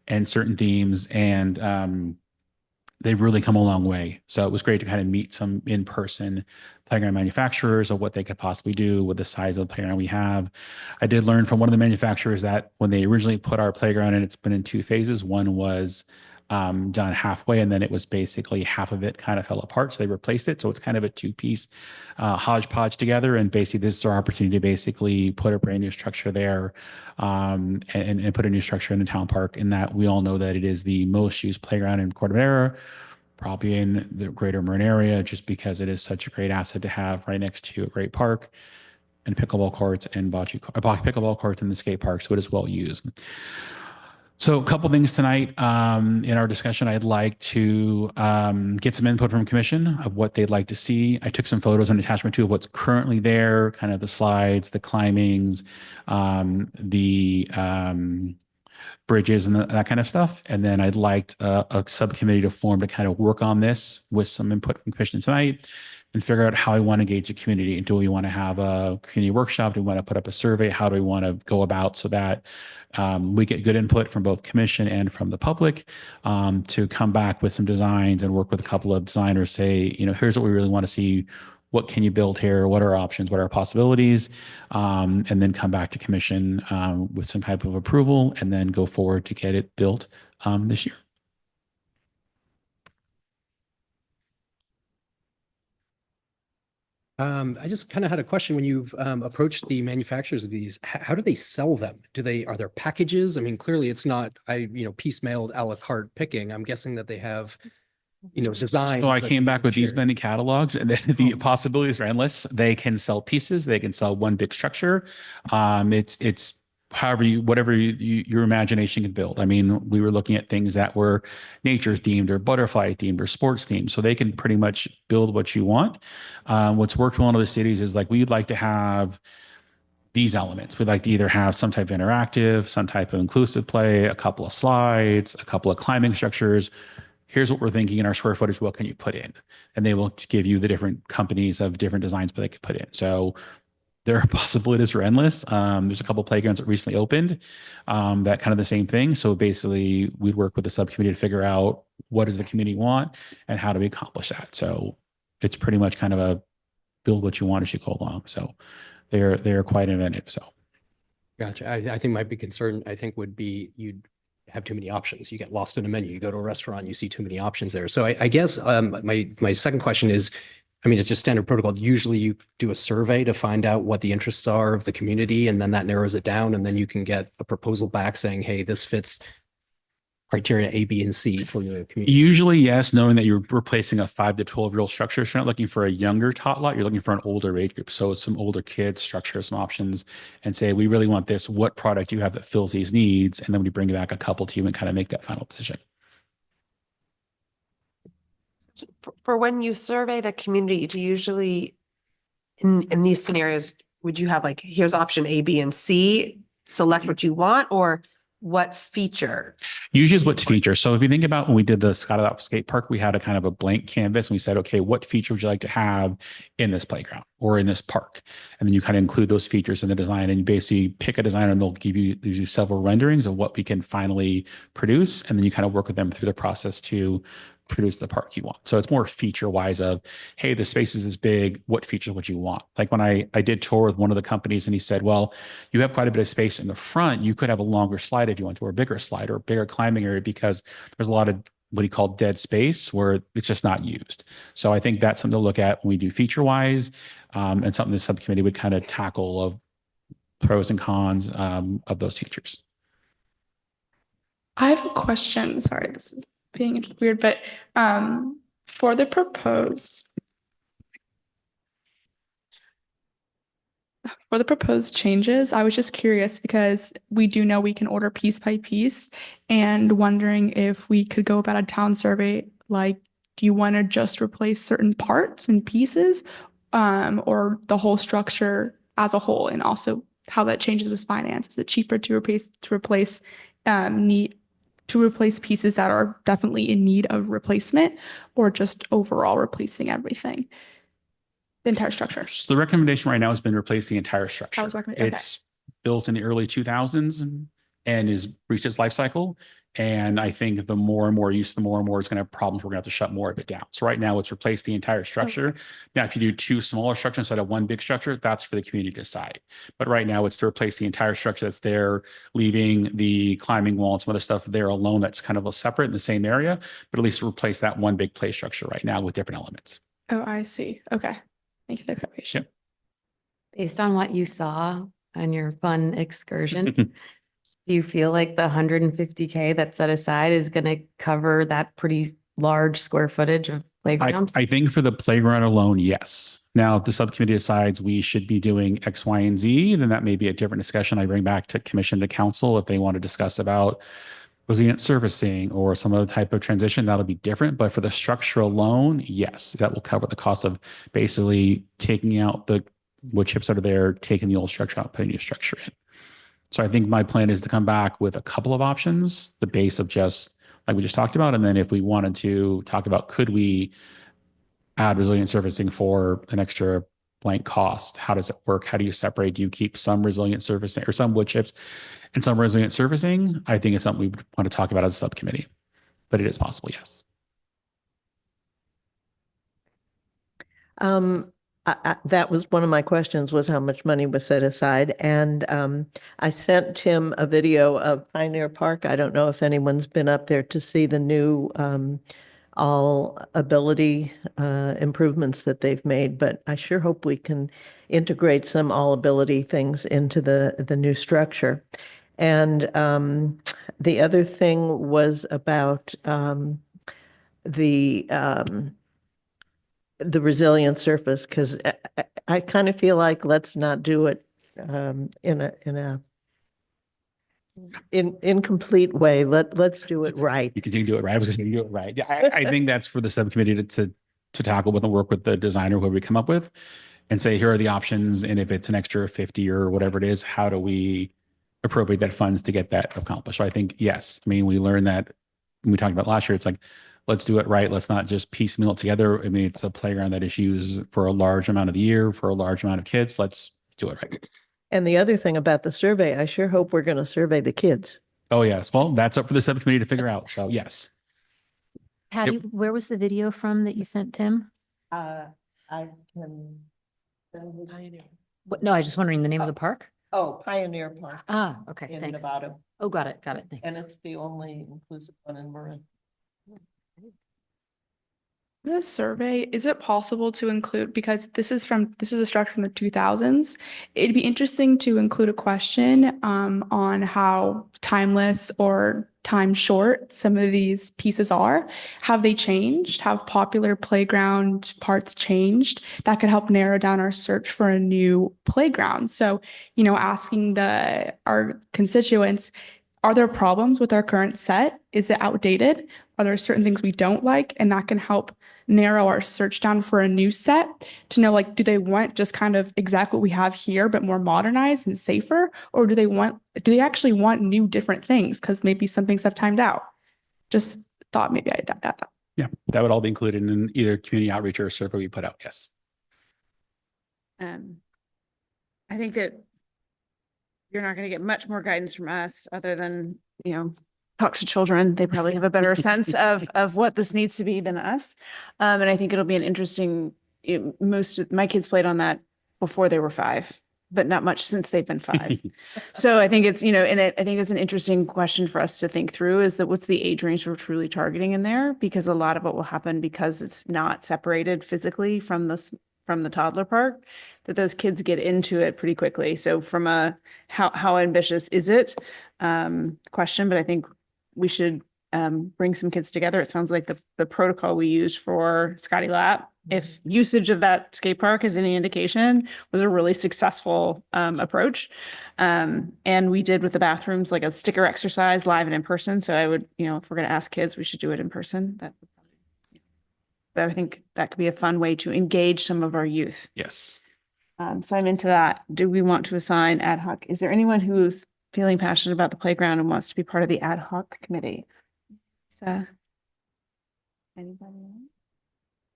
and certain themes. And they've really come a long way. So it was great to kind of meet some in-person playground manufacturers of what they could possibly do with the size of the playground we have. I did learn from one of the manufacturers that when they originally put our playground in, it's been in 2 phases. One was done halfway, and then it was basically half of it kind of fell apart. So they replaced it. So it's kind of a 2-piece hodgepodge together. And basically this is our opportunity to basically put a brand new structure there and put a new structure in the town park. And that we all know that it is the most used playground in Corte Madera, probably in the greater Marin area, just because it is such a great asset to have right next to a great park and pickleball courts and pickleball courts in the skate park. So it is well used. So a couple things tonight in our discussion. I'd like to get some input from commission of what they'd like to see. I took some photos and attachment 2 of what's currently there, kind of the slides, the climbings, the bridges and that kind of stuff. And then I'd like a subcommittee to form to kind of work on this with some input from commission tonight and figure out how I want to engage the community. Do we want to have a community workshop? Do we want to put up a survey? How do we want to go about so that we get good input from both commission and from the public to come back with some designs and work with a couple of designers, say, here's what we really want to see. What can you build here? What are our options? What are our possibilities? And then come back to commission with some type of approval and then go forward to get it built this year. I just kind of had a question when you've approached the manufacturers of these, how do they sell them? Are there packages? I mean, clearly it's not, piecemealed a la carte picking. I'm guessing that they have, design. So I came back with these many catalogs and the possibilities are endless. They can sell pieces. They can sell one big structure. It's however whatever your imagination can build. I mean, we were looking at things that were nature themed or butterfly themed or sports themed. So they can pretty much build what you want. What's worked well in other cities is like, we'd like to have these elements. We'd like to either have some type of interactive, some type of inclusive play, a couple of slides, a couple of climbing structures. Here's what we're thinking in our square footage. What can you put in? And they will give you the different companies of different designs, but they could put in. So their possibilities are endless. There's a couple of playgrounds that recently opened that kind of the same thing. So basically we'd work with the subcommittee to figure out what does the community want and how do we accomplish that. So it's pretty much kind of a build what you want as you go along. So they're quite inventive. So. Gotcha. I think my big concern, would be you'd have too many options. You get lost in a menu. You go to a restaurant, you see too many options there. So I guess my second question is, it's just standard protocol. Usually you do a survey to find out what the interests are of the community, and then that narrows it down, and then you can get a proposal back saying, hey, this fits criteria A, B, and C for your community. Usually, yes, knowing that you're replacing a 5 to 12-year-old structure. So you're not looking for a younger tot lot, you're looking for an older age group. So it's some older kids, structure some options and say, we really want this. What product do you have that fills these needs? And then we bring back a couple to you and kind of make that final decision. For when you survey the community, do you usually in these scenarios, would you have like, here's option A, B, and C, select what you want, or what feature? Usually it's what feature. So if you think about when we did the Scottsdale Skate Park, we had a kind of a blank canvas and we said, okay, what feature would you like to have in this playground or in this park? And then you kind of include those features in the design and you basically pick a designer and they'll give you several renderings of what we can finally produce. And then you kind of work with them through the process to produce the park you want. So it's more feature wise of, hey, the space is this big, what features would you want? Like when I did tour with one of the companies and he said, well, you have quite a bit of space in the front. You could have a longer slide if you want to, or a bigger slide or a bigger climbing area, because there's a lot of what he called dead space where it's just not used. So I think that's something to look at when we do feature wise and something the subcommittee would kind of tackle of pros and cons of those features. I have a question. Sorry, this is being weird, but for the proposed changes, I was just curious because we do know we can order piece by piece, and wondering if we could go about a town survey, like, do you want to just replace certain parts and pieces, or the whole structure as a whole, and also how that changes with finance? Is it cheaper to replace pieces that are definitely in need of replacement, or just overall replacing everything, the entire structure? So the recommendation right now has been replace the entire structure. That was recommended. Okay. It's built in the early 2000s and is reached its life cycle. And I think the more and more use, the more and more it's going to have problems. We're going to have to shut more of it down. So right now it's replace the entire structure. Okay. Now, if you do 2 smaller structures instead of 1 big structure, that's for the community to decide. But right now it's to replace the entire structure that's there, leaving the climbing wall and some other stuff there alone. That's kind of a separate in the same area, but at least replace that 1 big play structure right now with different elements. Oh, I see. Okay. Thank you for the clarification. Yep. Based on what you saw on your fun excursion, do you feel like the $150K that's set aside is going to cover that pretty large square footage of playground? I think for the playground alone, yes. Now, if the subcommittee decides we should be doing X, Y, and Z, then that may be a different discussion I bring back to commission to council if they want to discuss about resilient servicing or some other type of transition. That'll be different. But for the structure alone, yes, that will cover the cost of basically taking out the wood chips that are there, taking the old structure out, putting new structure in. So I think my plan is to come back with a couple of options, the base of just like we just talked about. And then if we wanted to talk about, could we add resilient surfacing for an extra blank cost? How does it work? How do you separate? Do you keep some resilient surfacing or some wood chips and some resilient surfacing? I think it's something we want to talk about as a subcommittee, but it is possible. Yes. That was one of my questions, was how much money was set aside. And I sent Tim a video of Pioneer Park. I don't know if anyone's been up there to see the new all ability improvements that they've made, but I sure hope we can integrate some all ability things into the new structure. And the other thing was about the resilient surface, because I kind of feel like let's not do it in a incomplete way. Let's do it right. You can do it right. I was just going to do it right. Yeah, I think that's for the subcommittee to tackle with and work with the designer, whoever we come up with, and say, here are the options. And if it's an extra 50 or whatever it is, how do we appropriate that funds to get that accomplished? So I think, yes, I mean, we learned that when we talked about last year, it's like, let's do it right. Let's not just piecemeal it together. I mean, it's a playground that is used for a large amount of the year for a large amount of kids. Let's do it right. And the other thing about the survey, I sure hope we're going to survey the kids. Oh, yes. Well, that's up for the subcommittee to figure out. So yes. Patty, where was the video from that you sent Tim? I can. What, no, I was just wondering the name of the park. Oh, Pioneer Park Ah, okay, in thanks. Nevada. Oh, got it, got it. Thanks. And it's the only inclusive one in Marin. The survey, is it possible to include, because this is a structure from the 2000s, it'd be interesting to include a question on how timeless or time short some of these pieces are. Have they changed? Have popular playground parts changed? That could help narrow down our search for a new playground. So, asking our constituents, are there problems with our current set? Is it outdated? Are there certain things we don't like? And that can help narrow our search down for a new set to know, like, do they want just kind of exactly what we have here, but more modernized and safer? Or do they actually want new different things? Because maybe some things have timed out. Just thought maybe I'd add that. Yeah, that would all be included in either community outreach or a survey we put out. Yes. I think that you're not going to get much more guidance from us other than, talk to children. They probably have a better sense of what this needs to be than us. And I think it'll be an interesting, most of my kids played on that before they were 5, but not much since they've been 5. So I think it's, I think it's an interesting question for us to think through, is that what's the age range we're truly targeting in there? Because a lot of what will happen, because it's not separated physically from the toddler park, that those kids get into it pretty quickly. So from a how ambitious is it question, but I think we should bring some kids together. It sounds like the protocol we used for Scotty Lap, if usage of that skate park is any indication, was a really successful approach. And we did with the bathrooms like a sticker exercise live and in person. So I would, if we're going to ask kids, we should do it in person. But I think that could be a fun way to engage some of our youth. Yes. So I'm into that. Do we want to assign ad hoc? Is there anyone who's feeling passionate about the playground and wants to be part of the ad hoc committee? So, anybody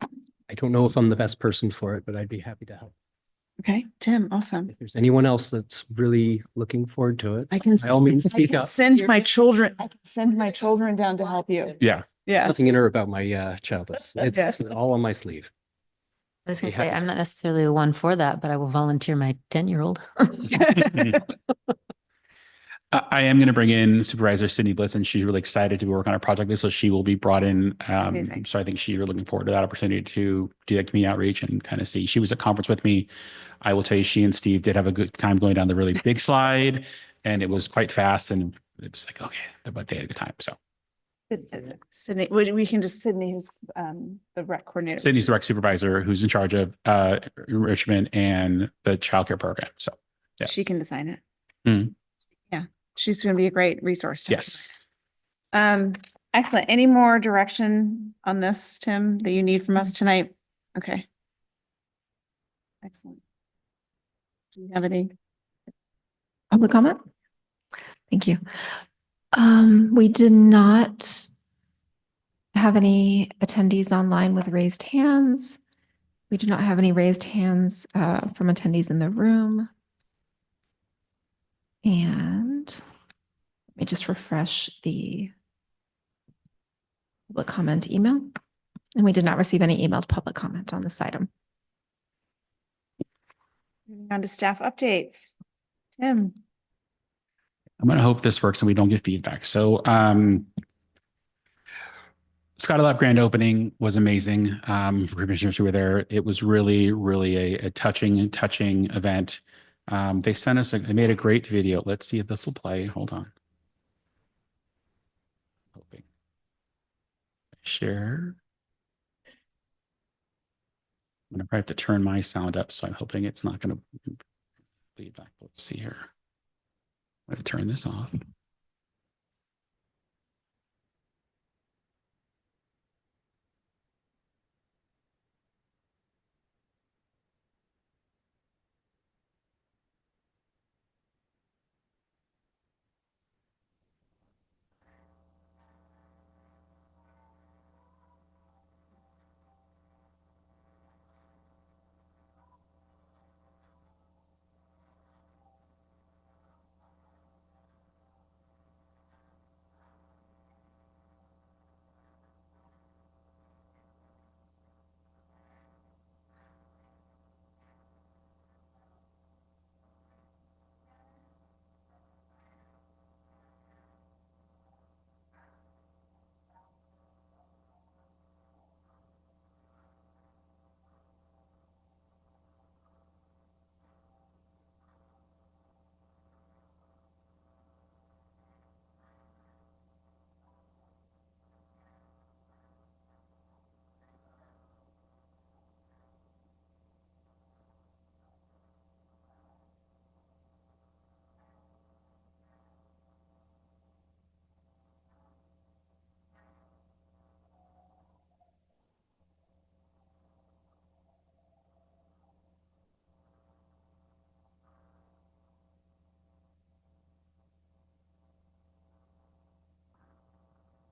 else? I don't know if I'm the best person for it, but I'd be happy to help. Okay, Tim, awesome. If there's anyone else that's really looking forward to it, I can by all means, I speak can up. send my children. I can send my children down to help you. Yeah. Yeah. Nothing in her about my child. It's all on my sleeve. I was going to Yeah. say, I'm not necessarily the one for that, but I will volunteer my 10-year-old. I am going to bring in Supervisor Sydney Bliss, and she's really excited to work on a project like this. So she will be brought in. Amazing. So I think she's really looking forward to that opportunity to do that community outreach and kind of see. She was at conference with me. I will tell you, she and Steve did have a good time going down the really big slide, and it was quite fast. And it was like, okay, but they had a good time. So Sydney, we can just Sydney, who's the rec coordinator. Sydney's the rec supervisor who's in charge of enrichment and the childcare program. So yeah. She can design it. Mhm. Yeah, she's going to be a great resource. Yes. Excellent. Any more direction on this, Tim, that you need from us tonight? Okay. Excellent. Do you have any? Public comment? Thank you. We did not have any attendees online with raised hands. We do not have any raised hands from attendees in the room. And let me just refresh the public comment email. And we did not receive any emailed public comment on this item. Moving on to staff updates. Tim. I'm going to hope this works and we don't get feedback. So, Scotty Lab grand opening was amazing. For commissioners who were there, it was really, really a touching event. They sent us, they made a great video. Let's see if this will play. Hold on. Hoping. Share. I'm going to probably have to turn my sound up, so I'm hoping it's not going to bleed back. Let's see here. I'm going to turn this off.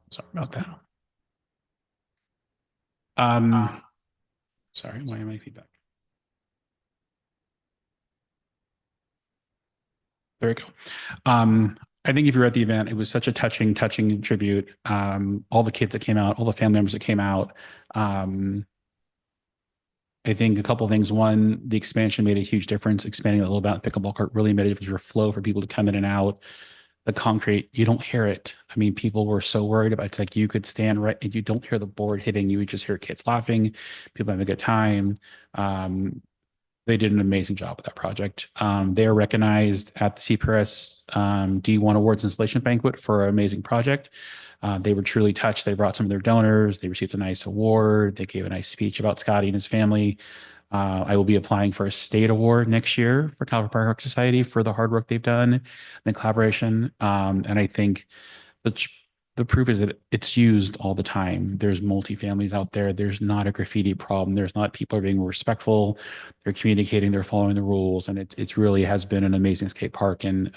Sorry about that. Sorry, why am I feedback? There we go. I think if you're at the event, it was such a touching tribute. All the kids that came out, all the family members that came out. I think a couple of things. One, the expansion made a huge difference. Expanding a little bit pickleball court really made a difference for flow for people to come in and out. The concrete, you don't hear it. I mean, people were so worried about it. It's like you could stand right and you don't hear the board hitting. You would just hear kids laughing, people having a good time. They did an amazing job with that project. They are recognized at the CPRS D1 Awards Installation Banquet for an amazing project. They were truly touched. They brought some of their donors. They received a nice award. They gave a nice speech about Scotty and his family. I will be applying for a state award next year for Calvert Park Society for the hard work they've done and the collaboration. And I think the proof is that it's used all the time. There's multifamilies out there. There's not a graffiti problem. There's not, people are being respectful. They're communicating, they're following the rules. And it's really has been an amazing skate park. And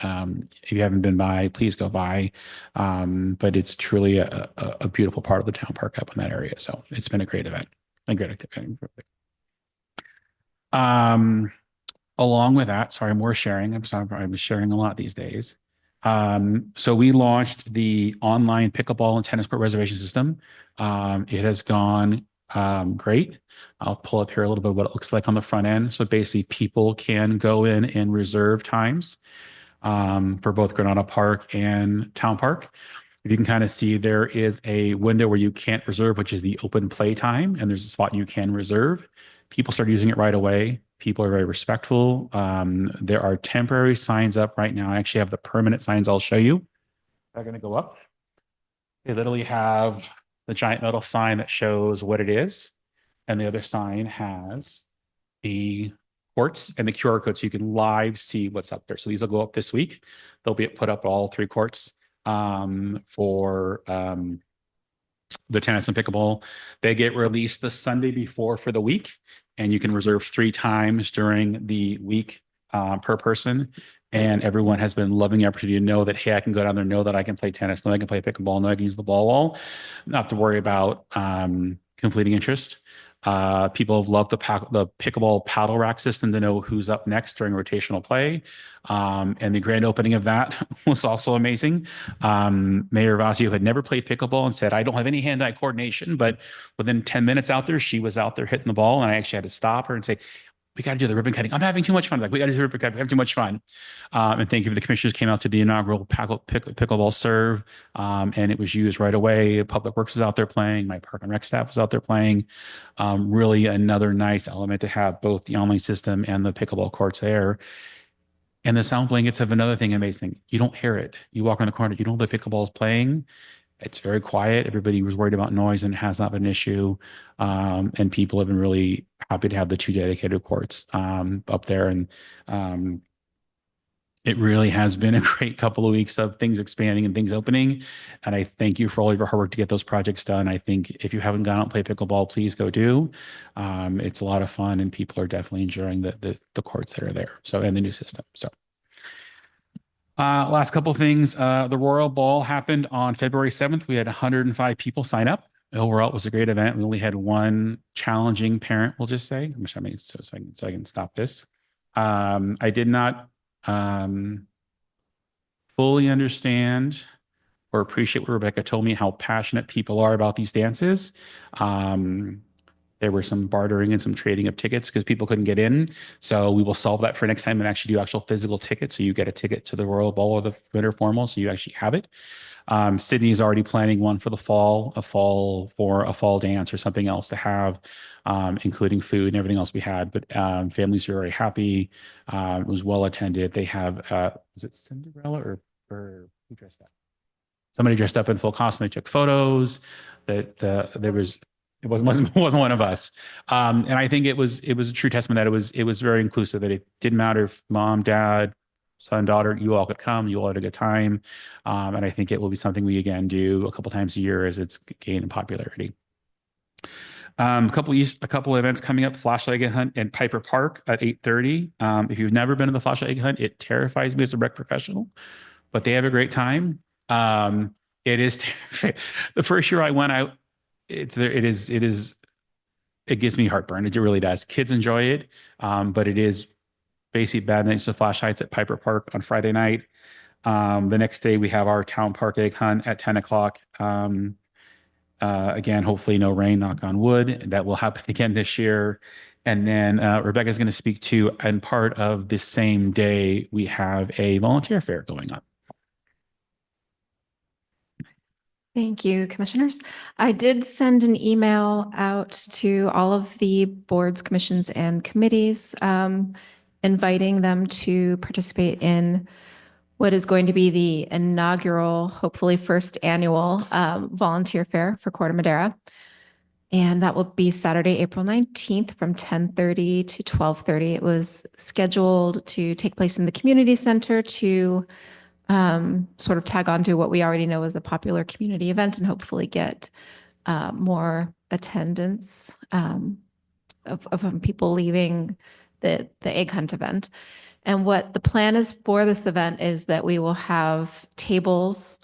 if you haven't been by, please go by. But it's truly a beautiful part of the town park up in that area. So it's been a great event, a great activity. Along with that, sorry, more sharing. I'm sorry, I'm sharing a lot these days. So we launched the online pickleball and tennis court reservation system. It has gone great. I'll pull up here a little bit of what it looks like on the front end. So basically people can go in and reserve times for both Granada Park and Town Park. If you can kind of see, there is a window where you can't reserve, which is the open play time, and there's a spot you can reserve. People start using it right away. People are very respectful. There are temporary signs up right now. I actually have the permanent signs I'll show you. They're going to go up. They literally have the giant metal sign that shows what it is. And the other sign has the courts and the QR code so you can live see what's up there. So these will go up this week. They'll be put up all 3 courts for the tennis and pickleball. They get released the Sunday before for the week, and you can reserve 3 times during the week per person. And everyone has been loving the opportunity to know that, hey, I can go down there, know that I can play tennis, know I can play pickleball, know I can use the ball wall, not to worry about conflicting interest. People have loved the pickleball paddle rack system to know who's up next during rotational play. And the grand opening of that was also amazing. Mayor Vasio had never played pickleball and said, I don't have any hand-eye coordination, but within 10 minutes out there, she was out there hitting the ball. And I actually had to stop her and say, we got to do the ribbon cutting. I'm having too much fun. Like, we got to do the ribbon cutting. We have too much fun. And thank you. The commissioners came out to the inaugural pickleball serve, and it was used right away. Public Works was out there playing. My Park and Rec staff was out there playing. Really another nice element to have both the online system and the pickleball courts there. And the sound blankets have another thing amazing. You don't hear it. You walk around the corner, you know the pickleball is playing. It's very quiet. Everybody was worried about noise and it has not been an issue. And people have been really happy to have the 2 dedicated courts up there. And it really has been a great couple of weeks of things expanding and things opening. And I thank you for all of your hard work to get those projects done. I think if you haven't gone out and played pickleball, please go do. It's a lot of fun and people are definitely enjoying the courts that are there. So, and the new system. So. Last couple of things. The Royal Ball happened on February 7th. We had 105 people sign up. Overall, it was a great event. We only had one challenging parent, we'll just say. So I can stop this. I did not fully understand or appreciate what Rebecca told me, how passionate people are about these dances. There were some bartering and some trading of tickets because people couldn't get in. So we will solve that for next time and actually do actual physical tickets. So you get a ticket to the Royal Ball or the Winter Formal. So you actually have it. Sydney is already planning one for the fall, a fall dance or something else to have, including food and everything else we had. But families are very happy. It was well attended. They have, was it Cinderella or who dressed up? Somebody dressed up in full costume. They took photos. It wasn't one of us. And I think it was a true testament that it was very inclusive, that it didn't matter if mom, dad, son, daughter, you all could come, you all had a good time. And I think it will be something we again do a couple times a year as it's gained in popularity. A couple of events coming up: flashlight egg hunt in Piper Park at 8:30. If you've never been to the flashlight egg hunt, it terrifies me as a rec professional, but they have a great time. It is the first year I went, it gives me heartburn. It really does. Kids enjoy it, but it is basically bad nights of flashlights at Piper Park on Friday night. The next day we have our town park egg hunt at 10 o'clock. Again, hopefully no rain, knock on wood. That will happen again this year. And then Rebecca is going to speak to, and part of this same day, we have a volunteer fair going on. Thank you, commissioners. I did send an email out to all of the boards, commissions, and committees, inviting them to participate in what is going to be the inaugural, hopefully first annual volunteer fair for Corte Madera. And that will be Saturday, April 19th from 10:30 to 12:30. It was scheduled to take place in the community center to sort of tag on to what we already know is a popular community event and hopefully get more attendance of people leaving the egg hunt event. And what the plan is for this event is that we will have tables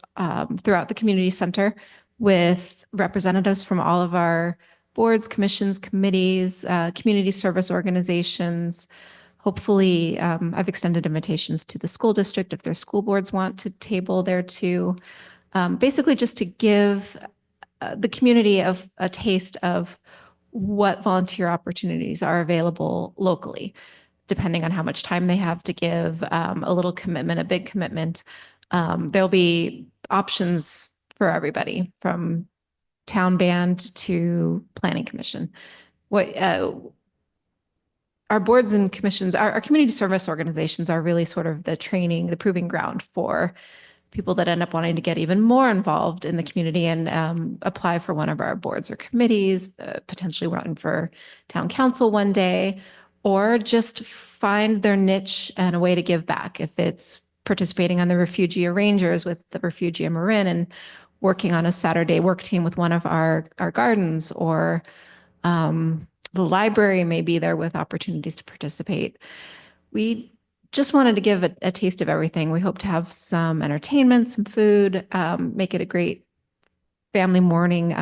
throughout the community center with representatives from all of our boards, commissions, committees, community service organizations. Hopefully, I've extended invitations to the school district if their school boards want to table there too. Basically, just to give the community a taste of what volunteer opportunities are available locally, depending on how much time they have to give, a little commitment, a big commitment. There'll be options for everybody, from town band to planning commission. Our boards and commissions, our community service organizations are really sort of the training, the proving ground for people that end up wanting to get even more involved in the community and apply for one of our boards or committees, potentially run for town council one day, or just find their niche and a way to give back. If it's participating on the Refugia Rangers with the Refugia Marin and working on a Saturday work team with one of our gardens, or the library may be there with opportunities to participate. We just wanted to give a taste of everything. We hope to have some entertainment, some food, make it a great family morning,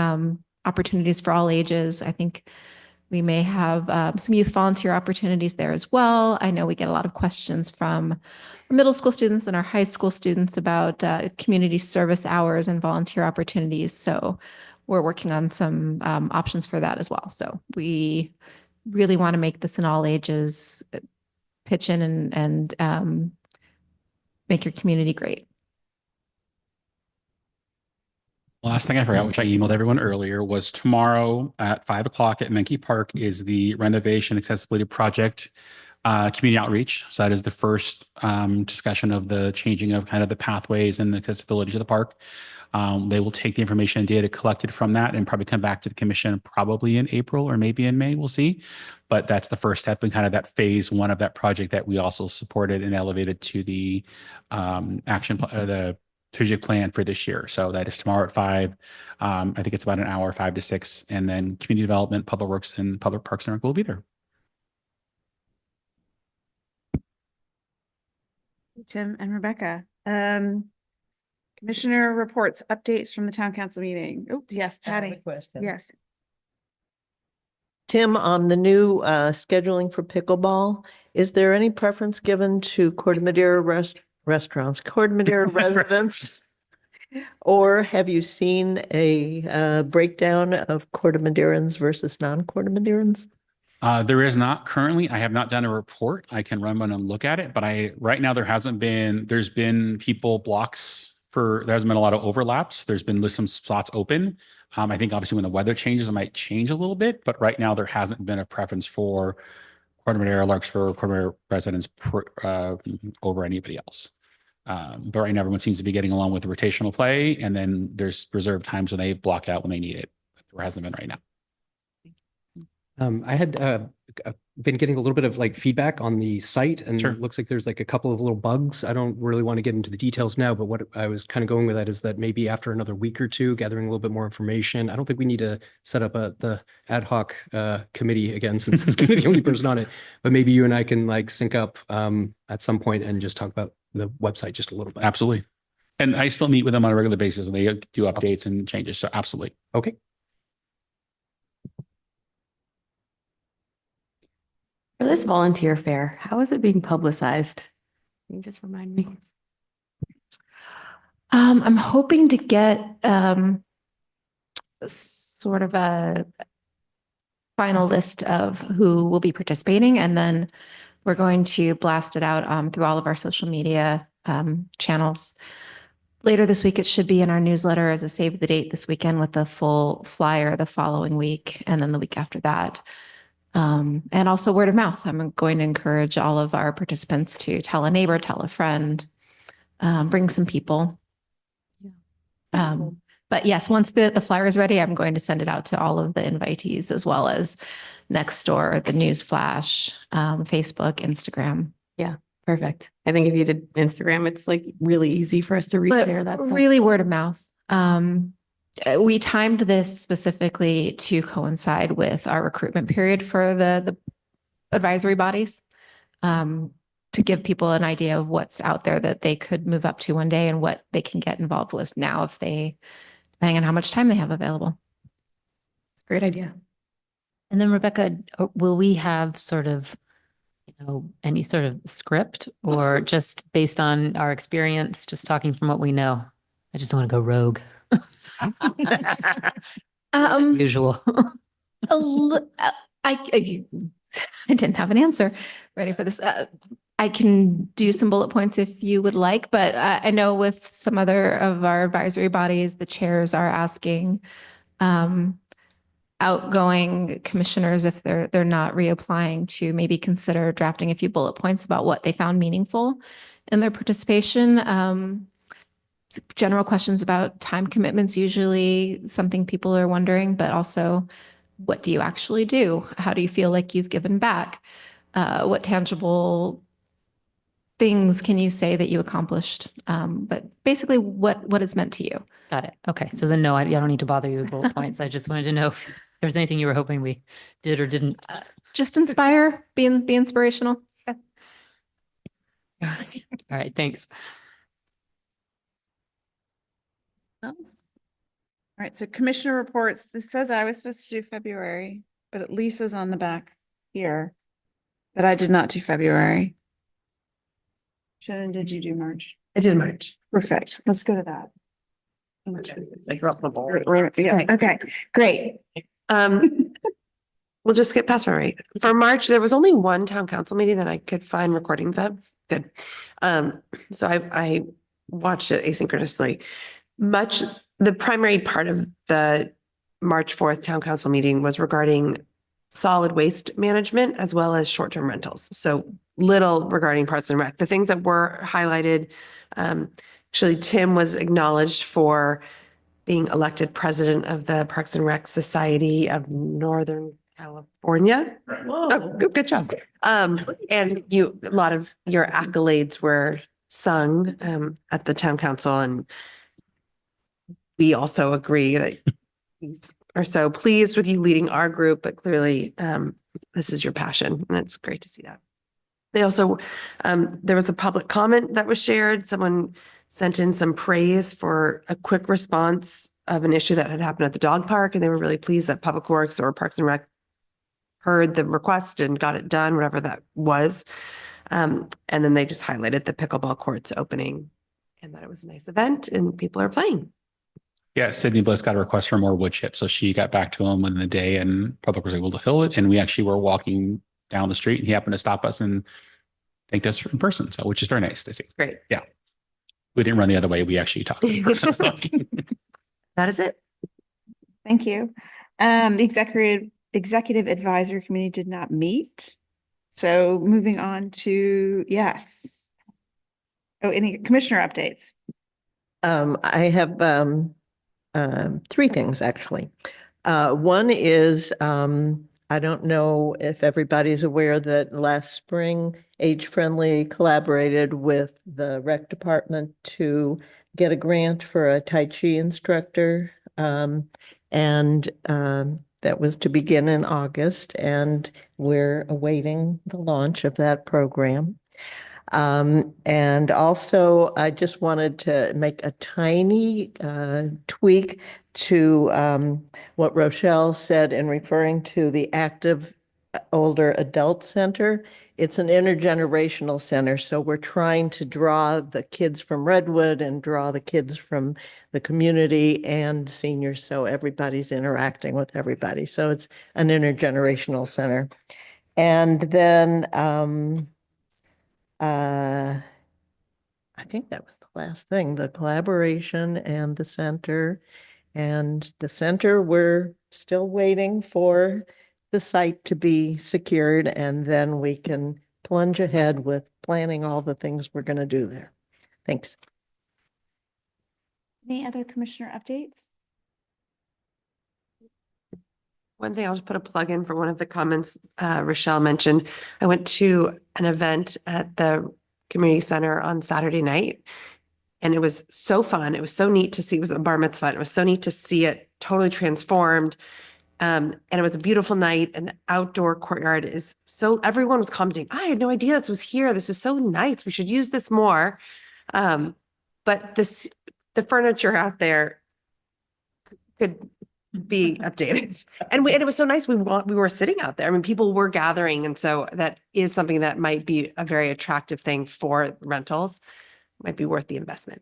opportunities for all ages. I think we may have some youth volunteer opportunities there as well. I know we get a lot of questions from our middle school students and our high school students about community service hours and volunteer opportunities. So we're working on some options for that as well. So we really want to make this an all ages pitch in and make your community great. Last thing I forgot, which I emailed everyone earlier, was tomorrow at 5 o'clock at Menke Park is the renovation accessibility project community outreach. So that is the first discussion of the changing of kind of the pathways and the accessibility to the park. They will take the information and data collected from that and probably come back to the commission probably in April or maybe in May, we'll see. But that's the first step in kind of that phase one of that project that we also supported and elevated to the the strategic plan for this year. So that is tomorrow at 5. I think it's about an hour, 5 to 6, and then community development, public works, and public parks and rec will be there. Tim and Rebecca. Commissioner reports, updates from the town council meeting. Oh, yes, Patty. Question. Yes. Tim, on the new scheduling for pickleball, is there any preference given to Corte Madera restaurants, Corte Madera residents? Or have you seen a breakdown of Corte Maderans versus non-Corte Maderans? There is not currently. I have not done a report. I can run one and look at it, but right now there's been people blocks there hasn't been a lot of overlaps. There's been some spots open. I think obviously when the weather changes, it might change a little bit, but right now there hasn't been a preference for Corte Madera, Larkspur, Corte Madera residents over anybody else. But right now everyone seems to be getting along with the rotational play, and then there's reserved times when they block out when they need it. There hasn't been right now. I had been getting a little bit of like feedback on the site, and Sure. it looks like there's like a couple of little bugs. I don't really want to get into the details now, but what I was kind of going with that is that maybe after another week or two, gathering a little bit more information. I don't think we need to set up the ad hoc committee again, since I'm going to be the only person on it. But maybe you and I can like sync up at some point and just talk about the website just a little bit. Absolutely. And I still meet with them on a regular basis, and they do updates and changes. So absolutely. Okay. For this volunteer fair, how is it being publicized? Can you just remind me? I'm hoping to get sort of a final list of who will be participating, and then we're going to blast it out through all of our social media channels. Later this week, it should be in our newsletter as a save the date this weekend with the full flyer the following week, and then the week after that. And also word of mouth. I'm going to encourage all of our participants to tell a neighbor, tell a friend, bring some people. But yes, once the flyer is ready, I'm going to send it out to all of the invitees, as well as Nextdoor, the news flash, Facebook, Instagram. Perfect. I think if you did Instagram, it's like really easy for us to But reshare that stuff. really word of mouth. We timed this specifically to coincide with our recruitment period for the advisory bodies, to give people an idea of what's out there that they could move up to one day and what they can get involved with now if they, depending on how much time they have available. Great idea. And then Rebecca, will we have sort of, any sort of script, or just based on our experience, just talking from what we know? I just want to go rogue. Usual. I didn't have an answer ready for this. I can do some bullet points if you would like, but I know with some other of our advisory bodies, the chairs are asking outgoing commissioners, if they're not reapplying, to maybe consider drafting a few bullet points about what they found meaningful in their participation. General questions about time commitments, usually something people are wondering, but also what do you actually do? How do you feel like you've given back? What tangible things can you say that you accomplished? But basically what is meant to you. Got it. Okay. So then, no, I don't need to bother you with bullet points. I just wanted to know if there was anything you were hoping we did or didn't. Just inspire, be inspirational. All right, thanks. All right, so commissioner reports. This says I was supposed to do February, but at least is on the back here. But I did not do February. Shannon, did you do March? I did March. Perfect. Let's go to that. I dropped the ball. Yeah, okay, great. We'll just skip past February. For March, there was only one town council meeting that I could find recordings of. Good. So I watched it asynchronously. The primary part of the March 4th town council meeting was regarding solid waste management as well as short-term rentals. So little regarding Parks and Rec. The things that were highlighted, actually Tim was acknowledged for being elected president of the Parks and Rec Society of Northern California. Oh, good job. And a lot of your accolades were sung at the town council, and we also agree that we are so pleased with you leading our group, but clearly this is your passion, and it's great to see that. They also, there was a public comment that was shared. Someone sent in some praise for a quick response of an issue that had happened at the dog park, and they were really pleased that Public Works or Parks and Rec heard the request and got it done, whatever that was. And then they just highlighted the pickleball courts opening and that it was a nice event and people are playing. Yeah, Sydney Bliss got a request for more wood chips, so she got back to him within the day, and Public was able to fill it. And we actually were walking down the street, and he happened to stop us and thanked us in person, so which is very nice to see. It's great. Yeah, we didn't run the other way; we actually talked in person. That is it. Thank you. The executive advisory committee did not meet. So moving on to, yes. Oh, any commissioner updates? I have three things actually. One is I don't know if everybody's aware that last spring Age Friendly collaborated with the rec department to get a grant for a Tai Chi instructor. That was to begin in August, and we're awaiting the launch of that program. And also, I just wanted to make a tiny tweak to what Rochelle said in referring to the active older adult center. It's an intergenerational center, so we're trying to draw the kids from Redwood and draw the kids from the community and seniors, so everybody's interacting with everybody. So it's an intergenerational center. And then I think that was the last thing, the collaboration and the center. And the center, we're still waiting for the site to be secured, and then we can plunge ahead with planning all the things we're going to do there. Thanks. Any other commissioner updates? One thing, I'll just put a plug in for one of the comments Rochelle mentioned. I went to an event at the community center on Saturday night, and it was so fun. It was so neat to see. It was a bar mitzvah. It was so neat to see it totally transformed. And it was a beautiful night, and the outdoor courtyard is so, everyone was commenting, I had no idea this was here. This is so nice. We should use this more. But the furniture out there could be updated. And it was so nice. We were sitting out there. I mean, people were gathering. And so that is something that might be a very attractive thing for rentals. Might be worth the investment.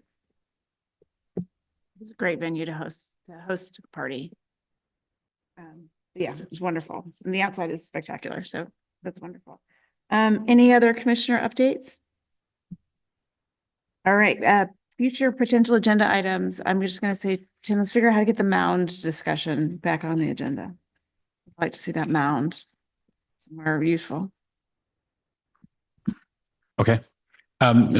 It's a great venue to host a party. Yeah, it's wonderful. And the outside is spectacular. So that's wonderful. Any other commissioner updates? All right. Future potential agenda items. I'm just going to say, Tim, let's figure out how to get the mound discussion back on the agenda. I'd like to see that mound somewhere useful. Okay.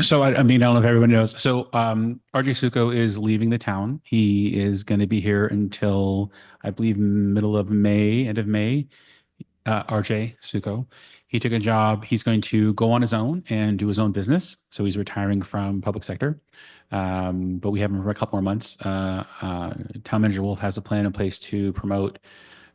So I mean, I don't know if everyone knows. So RJ Suko is leaving the town. He is going to be here until I believe middle of May, end of May. RJ Suko. He took a job. He's going to go on his own and do his own business. So he's retiring from public sector. But we have him for a couple more months. Town Manager Wolf has a plan in place to promote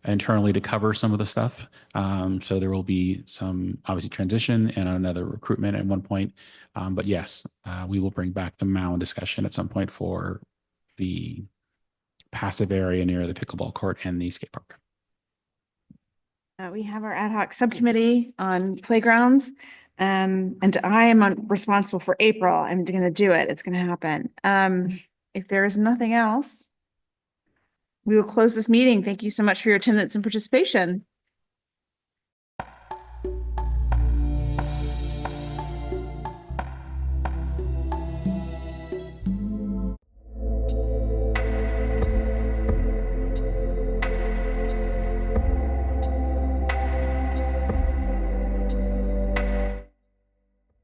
internally to cover some of the stuff. So there will be some obviously transition and another recruitment at one point. But yes, we will bring back the mound discussion at some point for the passive area near the pickleball court and the skate park. We have our ad hoc subcommittee on playgrounds. And I am responsible for April. I'm going to do it. It's going to happen. If there is nothing else, we will close this meeting. Thank you so much for your attendance and participation.